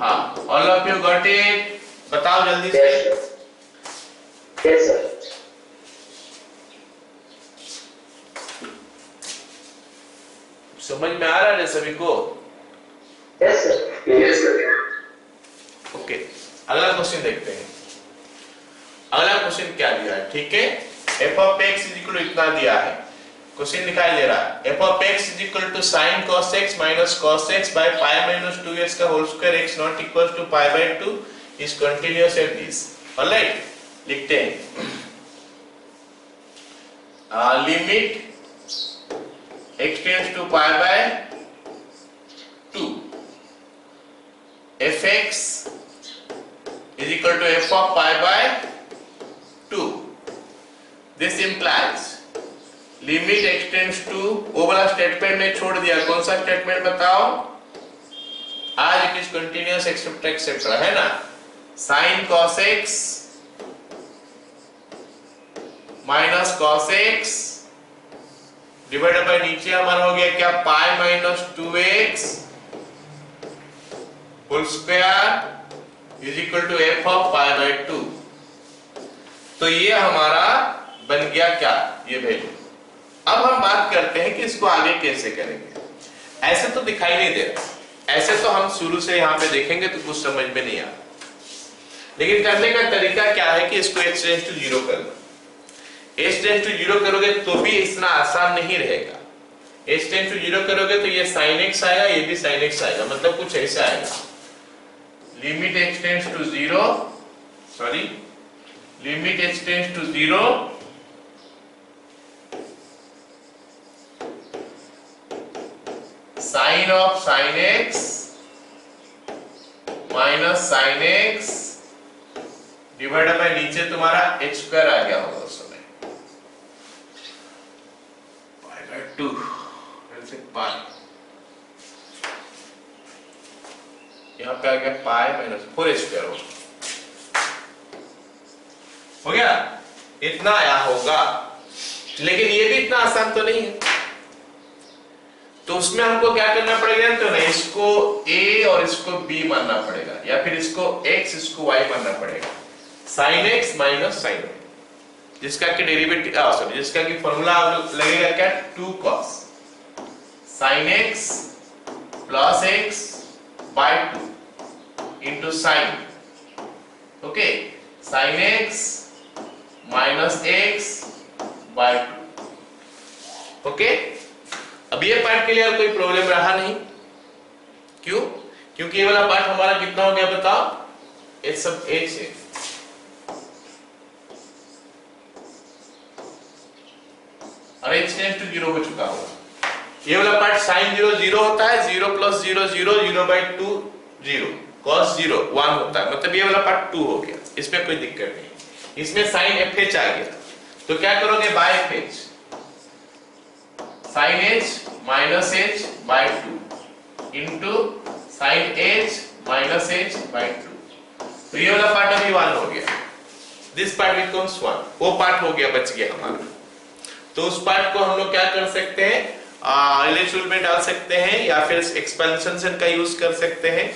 half. All of you got it? बताओ जल्दी से। Yes, sir. Yes, sir. समझ में आ रहा है सभी को? Yes, sir. Yes, sir. Okay, अगला क्वेश्चन देखते हैं। अगला क्वेश्चन क्या दिया है, ठीक है। f of x is equal to इतना दिया है, क्वेश्चन दिखाई दे रहा है। f of x is equal to sin cos x minus cos x by pi minus 2x का whole square x not equal to pi by 2 is continuous at this. Alright, लिखते हैं limit x tends to pi by 2 fx is equal to f of pi by 2. This implies limit x tends to, वो वाला स्टेटमेंट में छोड़ दिया, कौन सा स्टेटमेंट बताओ? आज it is continuous except etcetera, है ना। sin cos x minus cos x divided by नीचे हमारा हो गया क्या, pi minus 2x whole square is equal to f of pi by 2। तो ये हमारा बन गया क्या, ये वैल्यू। अब हम बात करते हैं कि इसको आगे कैसे करेंगे। ऐसे तो दिखाई नहीं दे रहा, ऐसे तो हम शुरू से यहाँ पे देखेंगे तो कुछ समझ में नहीं आ रहा, लेकिन करने का तरीका क्या है कि इसको h टेंड्स टू 0 करना। h टेंड्स टू 0 करोगे तो भी इतना आसान नहीं रहेगा। h टेंड्स टू 0 करोगे तो ये sin x आएगा, ये भी sin x आएगा, मतलब कुछ ऐसा आएगा। Limit x tends to 0, sorry limit x tends to 0 sin of sin x minus sin x divided by नीचे तुम्हारा h स्क्वायर आ गया होगा उस समय, पाई बाय 2 ऐसे पाई, यहाँ पे आ गया पाई माइनस 4 स्क्वायर हो गया, इतना आया होगा। लेकिन ये भी इतना आसान तो नहीं है, तो उसमें हमको क्या करना पड़ेगा, तो ना इसको a और इसको b मानना पड़ेगा, या फिर इसको x इसको y मानना पड़ेगा। sin x minus sin y, जिसका कि डेरिवेटिव सॉरी जिसका कि फॉर्मूला लगेगा क्या, 2 cos sin x plus x by 2 into sin, okay, sin x minus x by 2। Okay, अब ये पार्ट के लिए कोई प्रॉब्लम रहा नहीं, क्यों? क्योंकि ये वाला पार्ट हमारा कितना हो गया बताओ, ये सब h है, और h टेंड्स टू 0 हो चुका होगा। ये वाला पार्ट sin 0 0 होता है, 0 प्लस 0 0, 0 बाय 2 0, cos 0 1 होता है, मतलब ये वाला पार्ट 2 हो गया, इसमें कोई दिक्कत नहीं। इसमें sin fh आ गया, तो क्या करोगे, by fh sin h minus h by 2 into sin h minus h by 2। तो ये वाला पार्ट अभी 1 हो गया, दिस पार्ट बिकम्स 1, वो पार्ट हो गया, बच गया हमारा। तो उस पार्ट को हम लोग क्या कर सकते हैं, एलएचयूल में डाल सकते हैं, या फिर एक्सपेंशन का यूज कर सकते हैं,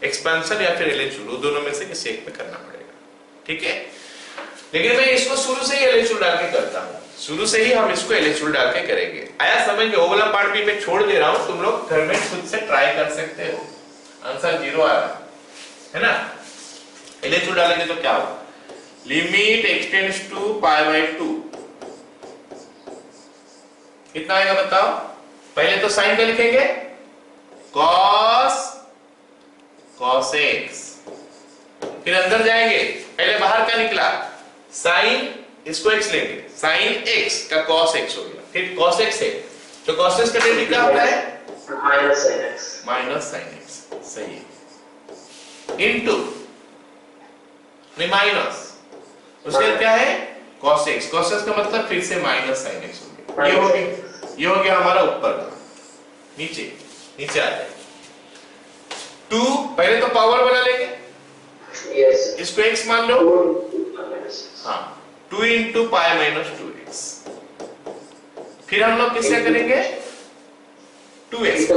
एक्सपेंशन या फिर एलएचयूल, दोनों में से किसी एक में करना पड़ेगा, ठीक है। लेकिन मैं इसको शुरू से ही एलएचयूल डाल के करता हूं, शुरू से ही हम इसको एलएचयूल डाल के करेंगे। आया समझ में? वो वाला पार्ट भी मैं छोड़ दे रहा हूं, तुम लोग घर में खुद से ट्राई कर सकते हो। आंसर 0 आ रहा है ना। एलएचयूल डालेंगे तो क्या होगा, limit x tends to pi by 2 कितना आएगा बताओ। पहले तो साइन का लिखेंगे, cos x, फिर अंदर जाएंगे, पहले बाहर का निकला साइन, इसको x लेंगे, साइन x का cos x हो गया, फिर cos x है, तो cos x का डेरिवेटिव क्या होता है, minus sin x, minus sin x, सही है, इनटू नहीं माइनस, उसके बाद क्या है cos x, cos x का मतलब फिर से माइनस sin x हो गया, ये हो गया हमारा ऊपर का, नीचे नीचे आ जाए 2, पहले तो पावर बना लेंगे, yes, इसको x मान लो, हाँ 2 इंटू पाई माइनस 2x। फिर हम लोग किसका करेंगे 2x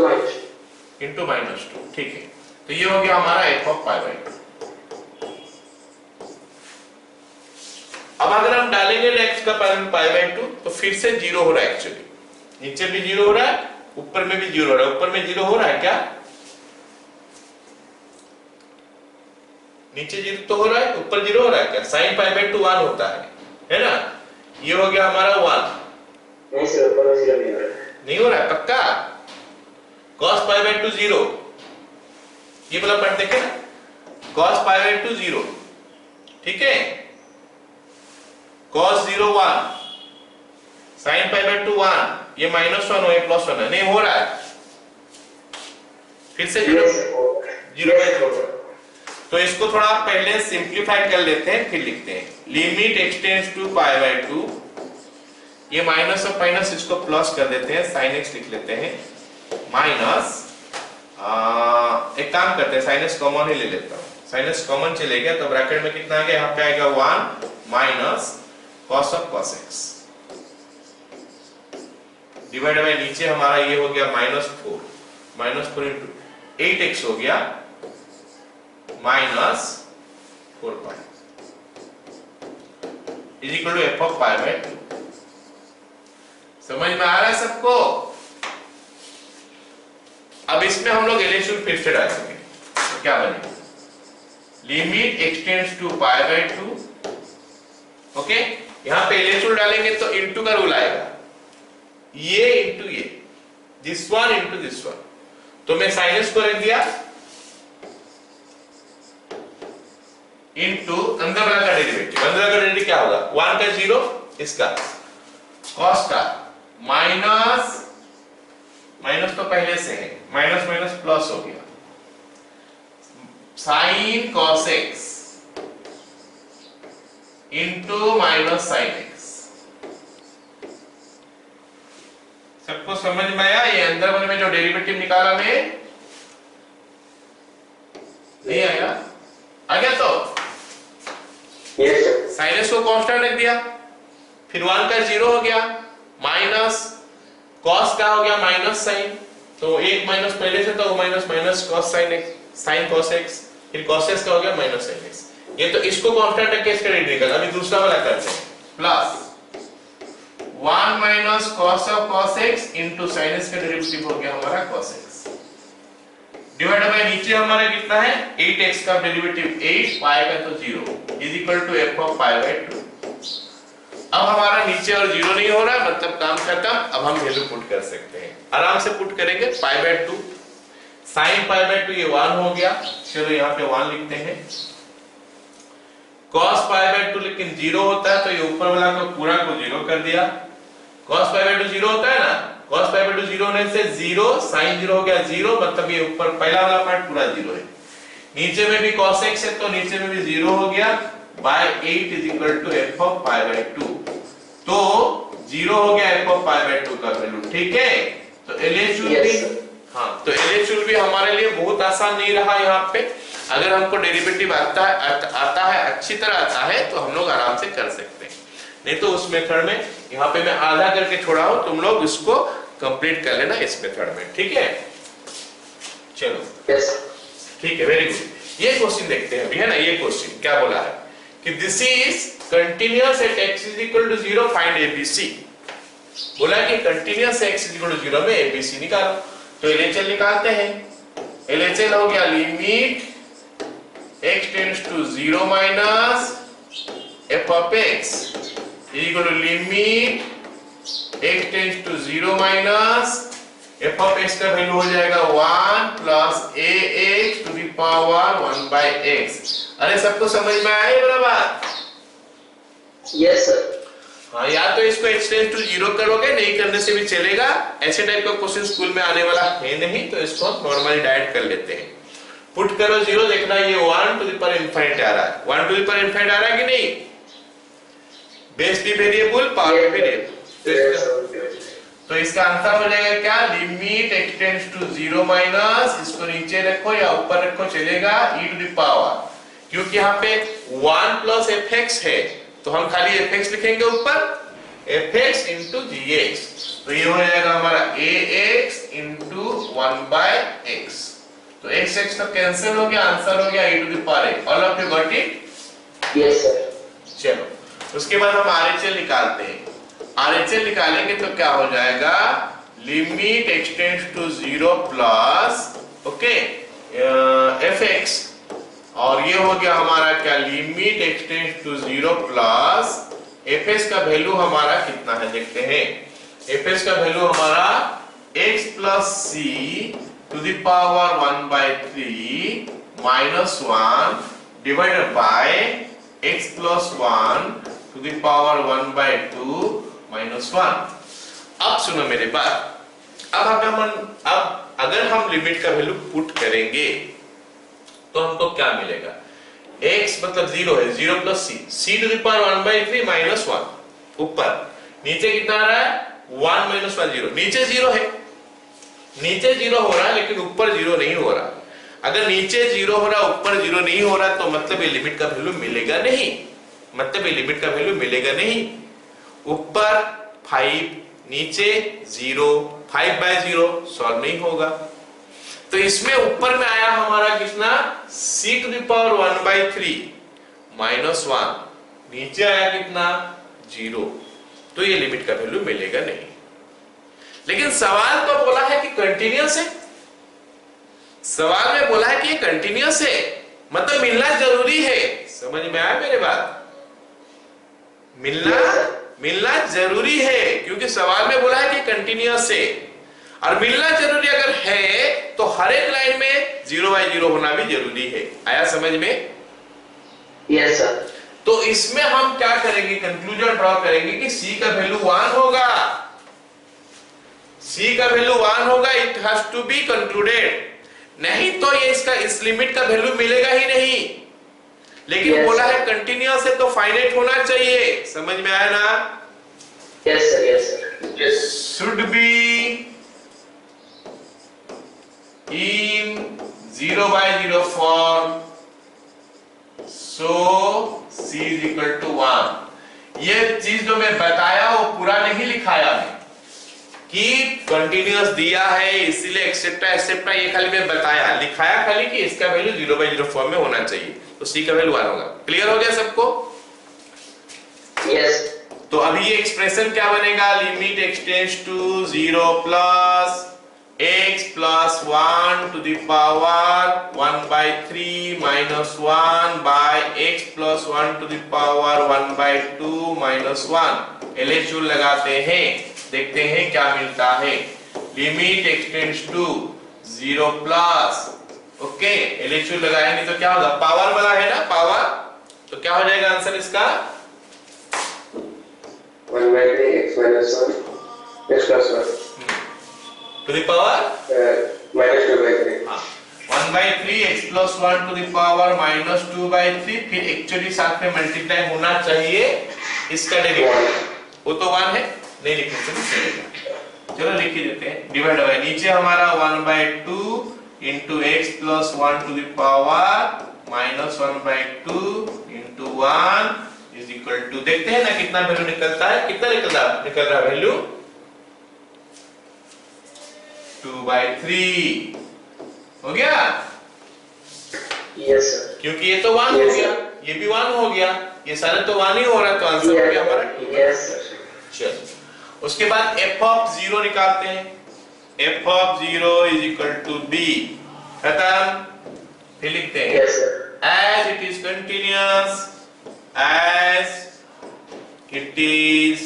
इंटू माइनस 2। ठीक है, तो ये हो गया हमारा f ऑफ पाई बाई 2। अब अगर हम डालेंगे x का पाई बाई 2 तो फिर से 0 हो रहा है। एक्चुअली नीचे भी 0 हो रहा है, ऊपर में भी 0 हो रहा है। ऊपर में 0 हो रहा है क्या, नीचे 0 तो हो रहा है, ऊपर 0 हो रहा है क्या। साइन पाई बाई 2 1 होता है ना। ये हो गया हमारा 1। नहीं सर, ऊपर में 0 नहीं हो रहा है। नहीं हो रहा है पक्का। cos पाई बाई 2 0, ये वाला पार्ट देखें ना, cos पाई बाई 2 0। ठीक है, cos 0 1, sin पाई बाई 2 1, ये -1 हो ये +1 है। नहीं हो रहा है, फिर से 0 बाई 0। तो इसको थोड़ा पहले सिंप्लीफाई कर लेते हैं, फिर लिखते हैं limit x tends to pi by 2। ये माइनस और माइनस इसको प्लस कर देते हैं, sin x लिख लेते हैं माइनस, एक काम करते हैं sin x कॉमन ही ले लेता हूं। sin x कॉमन चले गया तो ब्रैकेट में कितना आ गया, यहाँ पे आएगा 1 minus cos of cos x divide bye नीचे हमारा ये हो गया -4 इंटू 8x हो गया minus 4 pi is equal to f of pi by 2। समझ में आ रहा है सबको। अब इसमें हम लोग एलएचएल फिर से डालेंगे तो क्या बनेगा, limit x tends to pi by 2। Okay, यहां पे एलएचएल डालेंगे तो इनटू का रूल आएगा, ये इनटू ये, this one into this one. तो मैं साइनस को रख दिया इनटू अंदर वाला का डेरिवेटिव। अंदर का डेरिवेटिव क्या होगा, 1 का 0, इसका cos का माइनस तो पहले से है, माइनस माइनस प्लस हो गया, sin cos x into minus sin x। सबको समझ में आया। ये अंदर वाले में जो डेरिवेटिव निकाला मैं, नहीं आया, आ गया तो साइनस को कांस्टेंट रख दिया, फिर 1 का 0 हो गया, माइनस cos का हो गया माइनस sin, तो एक माइनस पहले से तो minus minus cos sin cos x, फिर cos x का हो गया माइनस sin x। ये तो इसको कांस्टेंट रख के इसका रेट निकल। अभी दूसरा वाला करते हैं, plus 1 minus cos of cos x into sin x का डेरिवेटिव हो गया हमारा cos x डिवाइड बाय नीचे हमारा कितना है, 8x का डेरिवेटिव 8, पाई का तो 0 is equal to f of pi by 2। अब हमारा नीचे और 0 नहीं हो रहा, मतलब काम खत्म। अब हम वैल्यू पुट कर सकते हैं, आराम से पुट करेंगे। पाई बाई 2 sin पाई बाई 2 ये 1 हो गया, चलो यहाँ पे 1 लिखते हैं। cos पाई बाई 2 लेकिन 0 होता है तो ये ऊपर वाला को पूरा को 0 कर दिया। cos पाई बाई 2 0 होता है ना, cos पाई बाई 2 0 होने से 0 sin 0 हो गया 0, मतलब ये ऊपर पहला वाला पार्ट पूरा 0 है। नीचे में भी cos x है तो नीचे में भी 0 हो गया, by 8 is equal to f of pi by 2। तो 0 हो गया f ऑफ पाई बाई 2 का वैल्यू। ठीक है, तो LHL भी, हाँ, तो LHL भी हमारे लिए बहुत आसान नहीं रहा यहाँ पे। अगर हमको डेरिवेटिव आता है अच्छी तरह आता है तो हम लोग आराम से कर सकते हैं, नहीं तो उस मेथड में यहाँ पे मैं आधा करके छोड़ा हूं, तुम लोग इसको कंप्लीट कर लेना इस मेथड में। ठीक है, चलो ठीक है, वेरी गुड। ये क्वेश्चन देखते हैं अभी, है ना। ये क्वेश्चन क्या बोला है कि this is continuous at x is equal to 0 find ABC। बोला कि continuous x is equal to 0 में ABC निकालो। तो LHL निकालते हैं। LHL हो गया limit x tends to 0 minus f of x equal to limit x tends to 0 minus f of x का वैल्यू हो जाएगा 1 plus ax to the power 1 by x। अरे सबको समझ में आया ये वाला बात? Yes sir. हाँ, या तो इसको x टेंड्स टू 0 करोगे, नहीं करने से भी चलेगा। ऐसे टाइप का क्वेश्चन स्कूल में आने वाला है नहीं, तो इसको हम नॉर्मली डायरेक्ट कर लेते हैं। पुट करो 0, देखना ये 1 टू द पावर इनफाइनाइट आ रहा है। 1 टू द पावर इनफाइनाइट आ रहा है कि नहीं? बेस भी वेरिएबल, पावर भी वेरिएबल। तो इसका आंसर हो जाएगा क्या, limit x tends to 0 minus, इसको नीचे रखो या ऊपर रखो चलेगा, e टू द पावर क्योंकि यहाँ पे 1 प्लस एफ एक्स है तो हम खाली एफ एक्स लिखेंगे ऊपर, एफ एक्स इंटू जी एक्स, तो ये हो जाएगा हमारा ए एक्स इंटू 1/x। तो एक्स एक्स तो कैंसिल हो गया, आंसर हो गया e to the power a। All of you got it? Yes, sir. चलो उसके बाद हम आरएचएल निकालते हैं। आरएचएल निकालेंगे तो क्या हो जाएगा, limit x tends to 0 plus okay f x, और ये हो गया हमारा क्या, limit x tends to 0 plus f s का वैल्यू हमारा कितना है देखते हैं। एफ एस का वैल्यू हमारा x plus c to the power 1/3 minus 1 divided by x plus 1 to the power 1/2 minus 1। अब सुनो मेरे बात, अब अगर हम लिमिट का वैल्यू पुट करेंगे तो हमको क्या मिलेगा, x मतलब 0 है, 0 plus c to the power 1/3 minus 1, ऊपर नीचे कितना आ रहा है 1 माइनस 1 0, नीचे 0 है, नीचे 0 हो रहा है लेकिन ऊपर 0 नहीं हो रहा। अगर नीचे 0 हो रहा ऊपर 0 नहीं हो रहा तो मतलब ये लिमिट का वैल्यू मिलेगा नहीं, मतलब ये लिमिट का वैल्यू मिलेगा नहीं। ऊपर 5 नीचे 0, 5/0 सॉल्व नहीं होगा। तो इसमें ऊपर में आया हमारा कितना, c to the power 1/3 minus 1, नीचे आया कितना 0, तो ये लिमिट का वैल्यू मिलेगा नहीं। लेकिन सवाल तो बोला है कि कंटीन्यूअस है, सवाल में बोला है कि ये कंटीन्यूअस है, मतलब मिलना जरूरी है। समझ में आया मेरे बात, मिलना जरूरी है क्योंकि सवाल में बोला है कि कंटीन्यूअस है, और मिलना जरूरी अगर है तो हर एक लाइन में 0/0 होना भी जरूरी है। आया समझ में? Yes sir. तो इसमें हम क्या करेंगे, कंक्लूजन ड्रॉ करेंगे कि c का वैल्यू 1 होगा, c का वैल्यू 1 होगा, it has to be concluded, नहीं तो ये इसका इस लिमिट का वैल्यू मिलेगा ही नहीं। लेकिन बोला है कंटीन्यूअस है तो फाइनाइट होना चाहिए। समझ में आया ना? Yes sir, yes sir. Should be in 0/0 form, so c is equal to 1। ये चीज जो मैं बताया वो पूरा नहीं लिखाया है कि कंटीन्यूअस दिया है इसीलिए एक्सेट्रा एक्सेट्रा, ये खाली मैं बताया, लिखाया खाली कि इसका वैल्यू 0/0 फॉर्म में होना चाहिए, तो c का वैल्यू 1 होगा। क्लियर हो गया सबको? यस। तो अभी ये एक्सप्रेशन क्या बनेगा, limit x tends to 0 plus x plus 1 to the power 1/3 minus 1 by x plus 1 to the power 1/2 minus 1। LHU लगाते हैं, देखते हैं क्या मिलता है। Limit x tends to 0 plus okay, LHU लगाया नहीं तो क्या होगा, पावर वाला है ना पावर, तो क्या हो जाएगा आंसर इसका 1/3 x minus 1 x plus 1 to the power minus 2/3। 1/3 x plus 1 to the power minus 2/3, फिर एक्चुअली साथ में मल्टीप्लाई होना चाहिए इसका डेरिवेटिव, वो तो 1 है, नहीं लिखने से भी चलेगा। चलो लिख ही देते हैं, डिवाइड बाय नीचे हमारा 1/2 into x plus 1 to the power minus 1/2 into 1 is equal to, देखते हैं ना कितना वैल्यू निकलता है, कितना निकल रहा वैल्यू 2/3 हो गया। Yes sir. क्योंकि ये तो 1 हो गया, ये भी 1 हो गया, ये सारे तो 1 ही हो रहा है, तो आंसर हो गया हमारा 2। Yes sir. चलो उसके बाद f of 0 निकालते हैं, f of 0 is equal to b, खत्म। फिर लिखते हैं yes sir. as it is continuous, as it is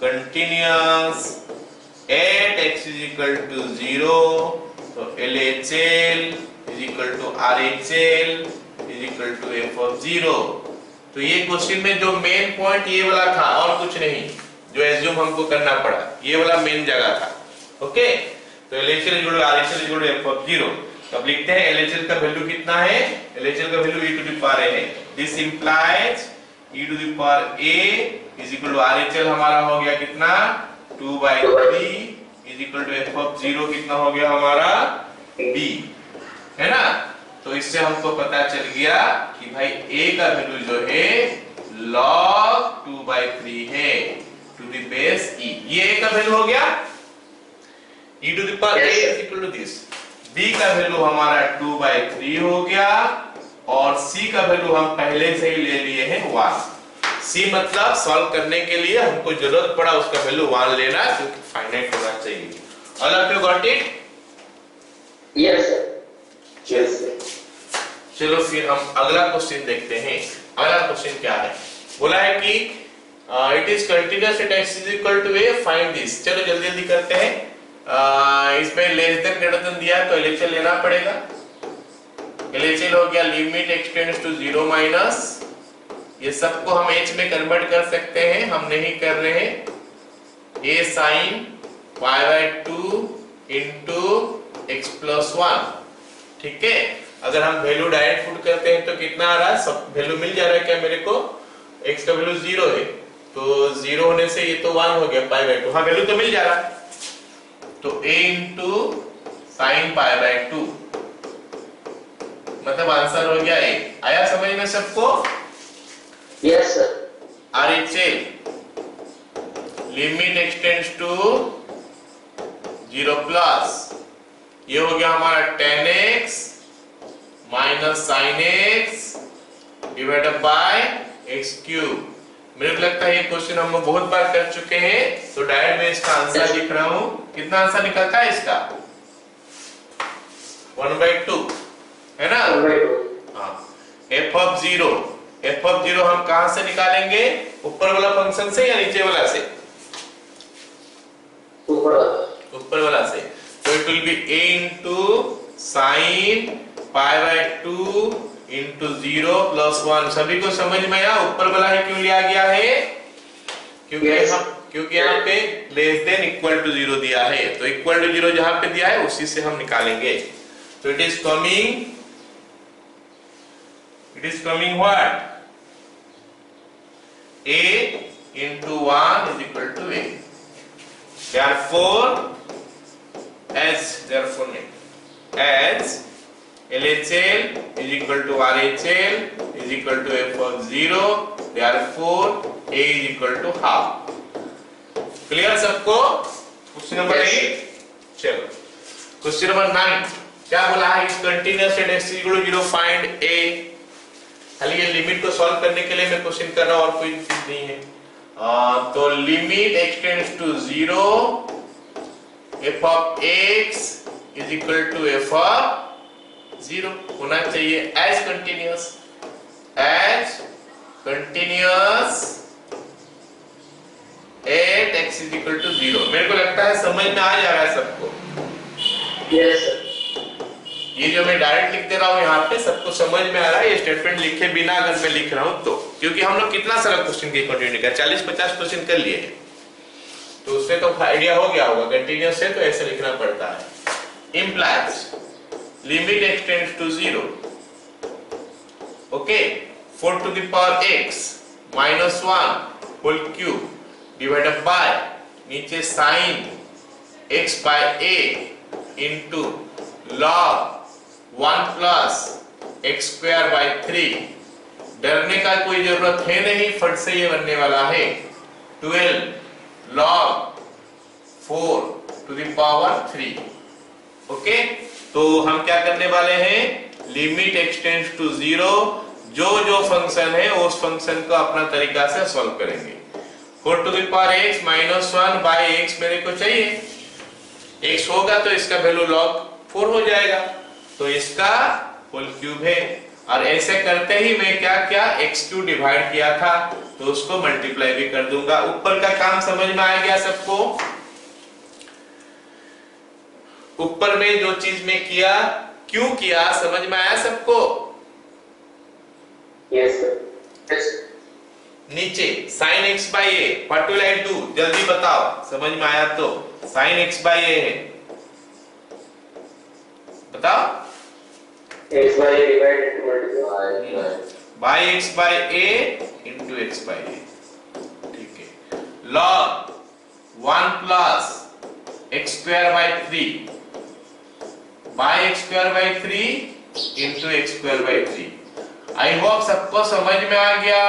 continuous at x is equal to 0, so LHL is equal to RHL is equal to f of 0। तो ये क्वेश्चन में जो मेन पॉइंट ये वाला था और कुछ नहीं, जो एज्यूम हमको करना पड़ा, ये वाला मेन जगह था। ओके, तो LHL is equal to RHL is equal to f of 0। अब लिखते हैं LHL का वैल्यू कितना है, LHL का value e to the power a है, this implies e to the power a is equal to RHL हमारा हो गया कितना 2/3 is equal to f of 0 कितना हो गया हमारा b, है ना? तो इससे हमको पता चल गया कि भाई a का वैल्यू जो है log 2/3 है टू द बेस e। ये a का वैल्यू हो गया, e to the power a is equal to this. b का वैल्यू हमारा 2/3 हो गया और c का वैल्यू हम पहले से ही ले लिए हैं 1। c मतलब सॉल्व करने के लिए हमको जरूरत पड़ा उसका वैल्यू 1 लेना, क्योंकि फाइनाइट होना चाहिए। All of you got it? Yes, sir. Yes, sir. चलो फिर हम अगला क्वेश्चन देखते हैं। अगला क्वेश्चन क्या है? बोला है कि it is continuous at x is equal to a, find this. चलो जल्दी जल्दी करते हैं। इसमें लेस देन ग्रेटर देन दिया है तो LHL लेना पड़ेगा। LHL हो गया limit x tends to 0 minus, ये सबको हम h में कन्वर्ट कर सकते हैं, हम नहीं कर रहे हैं। a sin π/2 into x plus 1, ठीक है। अगर हम वैल्यू डायरेक्ट पुट करते हैं तो कितना आ रहा है? सब वैल्यू मिल जा रहा है क्या मेरे को? x का वैल्यू 0 है तो 0 होने से ये तो 1 हो गया π/2, हाँ वैल्यू तो मिल जा रहा है। तो a इंटू साइन π/2 मतलब आंसर हो गया a। आया समझ में सबको? Yes, sir. RHL limit x tends to 0 plus, ये हो गया हमारा tan x minus sin x divided by x cube. मेरे को लगता है ये क्वेश्चन हम बहुत बार कर चुके हैं, तो डायरेक्ट मैं इसका आंसर लिख रहा हूं। कितना आंसर निकलता है इसका? 1/2 है ना? 1/2. हाँ। f of 0 हम कहां से निकालेंगे? ऊपर वाला फंक्शन से या नीचे वाला से? ऊपर वाला से। तो it will be a into sin π/2 into 0 plus 1। सभी को समझ में आया? ऊपर वाला ही क्यों लिया गया है? क्योंकि यहाँ पे लेस देन इक्वल टू 0 दिया है, तो इक्वल टू 0 जहां पे दिया है उसी से हम निकालेंगे। तो it is coming what? a into 1 is equal to a। as LHL is equal to RHL is equal to f of 0, therefore a is equal to half। Clear सबको? Question number 8। चलो क्वेश्चन नंबर 9 क्या बोला है? इस continuous at x equal to 0 find a। खाली ये लिमिट को सॉल्व करने के लिए मैं क्वेश्चन कर रहा हूं और कोई चीज नहीं है। तो limit x tends to 0 f of x is equal to f of 0 होना चाहिए as continuous at x is equal to 0। मेरे को लगता है समझ में आ जा रहा है सबको? Yes, sir. ये जो मैं डायरेक्ट लिख दे रहा हूँ यहाँ पे सबको समझ में आ रहा है? ये स्टेटमेंट लिखे बिना अगर मैं लिख रहा हूँ तो, क्योंकि हम लोग कितना सारा क्वेश्चन की कंटिन्यू किया, 40-50 क्वेश्चन कर लिए हैं, तो उससे तो आइडिया हो गया होगा। कंटिन्यूअस है तो ऐसे लिखना पड़ता है। implies limit x tends to 0, okay, 4 to the power x minus 1 whole cube divided by नीचे sin x by a into log 1 plus x square by 3। डरने का कोई जरूरत है नहीं, फट से ये बनने वाला है 12 log 4 to the power 3। Okay, तो हम क्या करने वाले हैं? लिमिट x टेंड्स टू 0, जो फंक्शन है उस फंक्शन को अपना तरीका से सॉल्व करेंगे। 4 to the power x minus 1 by x मेरे को चाहिए, x होगा तो इसका वैल्यू log 4 हो जाएगा, तो इसका होल क्यूब है। और ऐसे करते ही मैं क्या x2 डिवाइड किया था तो उसको मल्टीप्लाई भी कर दूंगा। ऊपर का काम समझ में आ गया सबको? ऊपर में जो चीज में किया क्यों किया समझ में आया सबको? Yes, sir. Yes. नीचे sin x by a, what will I do? जल्दी बताओ, समझ में आया तो? sin x by a है, बताओ। X by a divided into multiply by x by a into x by a, ठीक है। log 1 plus x square by 3 by x square by 3 into x square by 3। I hope सबको समझ में आ गया।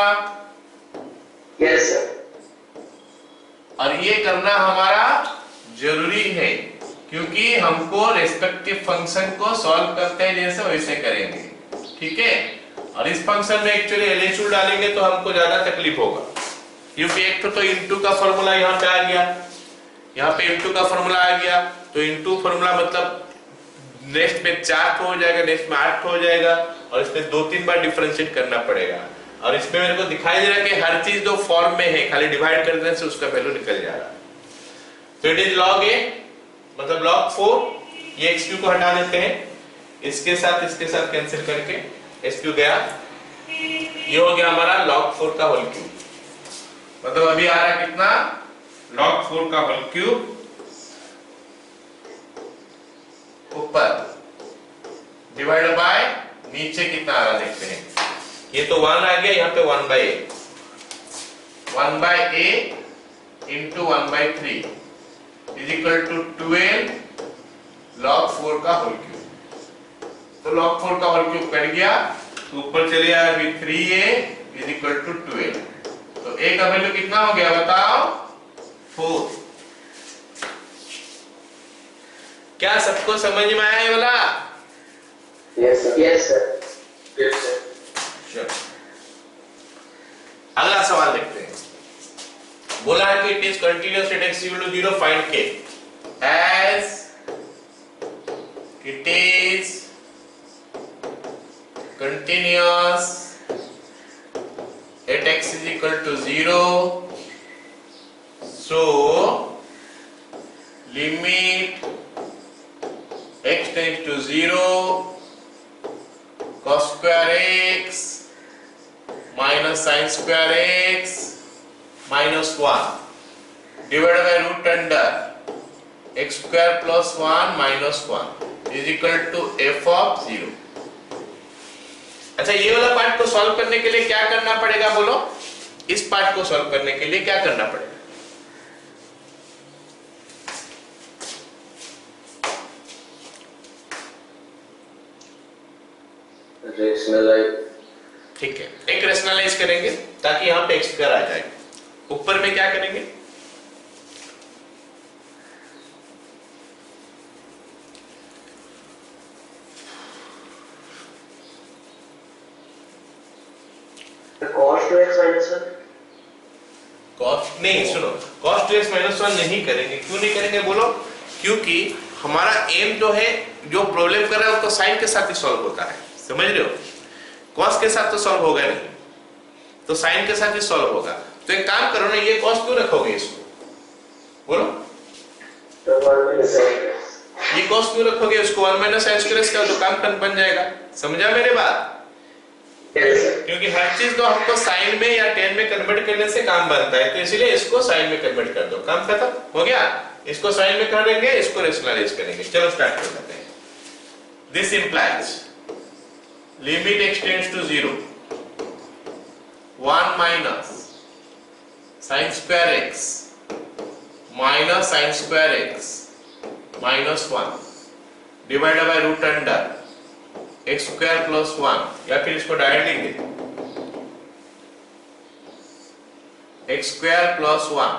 Yes sir. और ये करना हमारा जरूरी है क्योंकि हमको रेस्पेक्टिव फंक्शन को सॉल्व करते हैं जैसे वैसे करेंगे, ठीक है। और इस फंक्शन में एक्चुअली LHU डालेंगे तो हमको ज्यादा तकलीफ होगा क्योंकि एक तो इंटू का फॉर्मूला यहाँ पे आ गया, यहाँ पे इंटू का फॉर्मूला आ गया, तो इंटू फॉर्मूला मतलब नेक्स्ट में 4 हो जाएगा, नेक्स्ट में 8 हो जाएगा, और इसमें 2-3 बार डिफरेंशिएट करना पड़ेगा। और इसमें मेरे को दिखाई दे रहा है कि हर चीज जो फॉर्म में है खाली डिवाइड कर देने से उसका वैल्यू निकल जाएगा। तो इट इज log a मतलब log 4। ये xq को हटा देते हैं, इसके साथ कैंसिल करके xq गया, ये हो गया हमारा log 4 का होल क्यूब। मतलब अभी आ रहा है कितना, log 4 का होल क्यूब ऊपर डिवाइड बाय नीचे कितना आ रहा देखते हैं। ये तो 1 आ गया, यहाँ पे 1/a into 1/3 is equal to 12 log 4 का होल क्यूब। तो log 4 का होल क्यूब कट गया तो ऊपर चले आया अभी 3a इज इक्वल टू 12। तो a का वैल्यू कितना हो गया बताओ, 4। क्या सबको समझ में आया है वाला? Yes sir. Yes sir. Yes sir. चलो अगला सवाल देखते हैं। बोला है कि it is continuous at x equal to 0 find k as it is continuous at x is equal to 0, so limit x tends to 0 cos square x minus sin square x minus 1 divided by root under x square plus 1 minus 1 is equal to f of 0। अच्छा, ये वाला पार्ट को सॉल्व करने के लिए क्या करना पड़ेगा बोलो? इस पार्ट को सॉल्व करने के लिए क्या करना पड़ेगा? रेशनलाइज। ठीक है, एक रेशनलाइज करेंगे ताकि यहाँ पे x स्क्वायर आ जाए। ऊपर में क्या करेंगे? cos 2x minus 1। cos नहीं, सुनो, cos 2x minus 1 नहीं करेंगे। क्यों नहीं करेंगे बोलो? क्योंकि हमारा एम जो है, जो प्रॉब्लम कर रहा है वो तो साइन के साथ ही सॉल्व होता है, समझ रहे हो? cos के साथ तो सॉल्व होगा नहीं, तो साइन के साथ ही सॉल्व होगा। तो एक काम करो ना, ये cos क्यों रखोगे इसको बोलो? ये cos क्यों रखोगे इसको? 1 minus sin square x का तो काम बन जाएगा। समझा मेरे बात? क्योंकि हर चीज तो हमको साइन में या टेन में कन्वर्ट करने से काम बनता है, तो इसलिए इसको साइन में कन्वर्ट कर दो, काम खत्म हो गया। इसको साइन में कर देंगे, इसको रेशनलाइज करेंगे। चलो स्टार्ट कर लेते हैं। This implies limit x tends to 0 1 minus sin square x minus sin square x minus 1 divided by root under x square plus 1, या फिर इसको डायरेक्ट लिख दे x square plus 1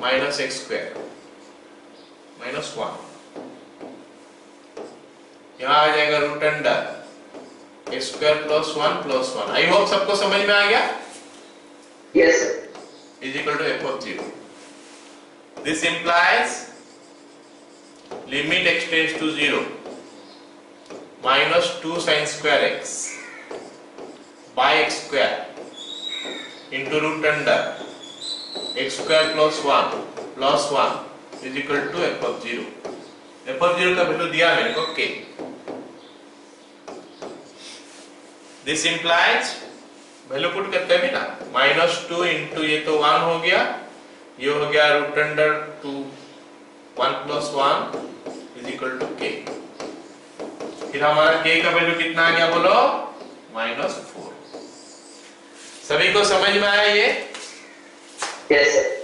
minus x square minus 1, यहाँ आ जाएगा root under x square plus 1 plus 1। I hope सबको समझ में आ गया? Yes. is equal to f of 0। This implies limit x tends to 0 minus 2 sin square x by x square into root under x square plus 1 is equal to f of 0। f of 0 का वैल्यू दिया मैंने को k। This implies value put करते हैं ना, -2 इंटू ये तो 1 हो गया, ये हो गया root under 2 1 plus 1 is equal to k। फिर हमारा k का वैल्यू कितना आ गया बोलो? -4। सभी को समझ में आया ये? Yes sir.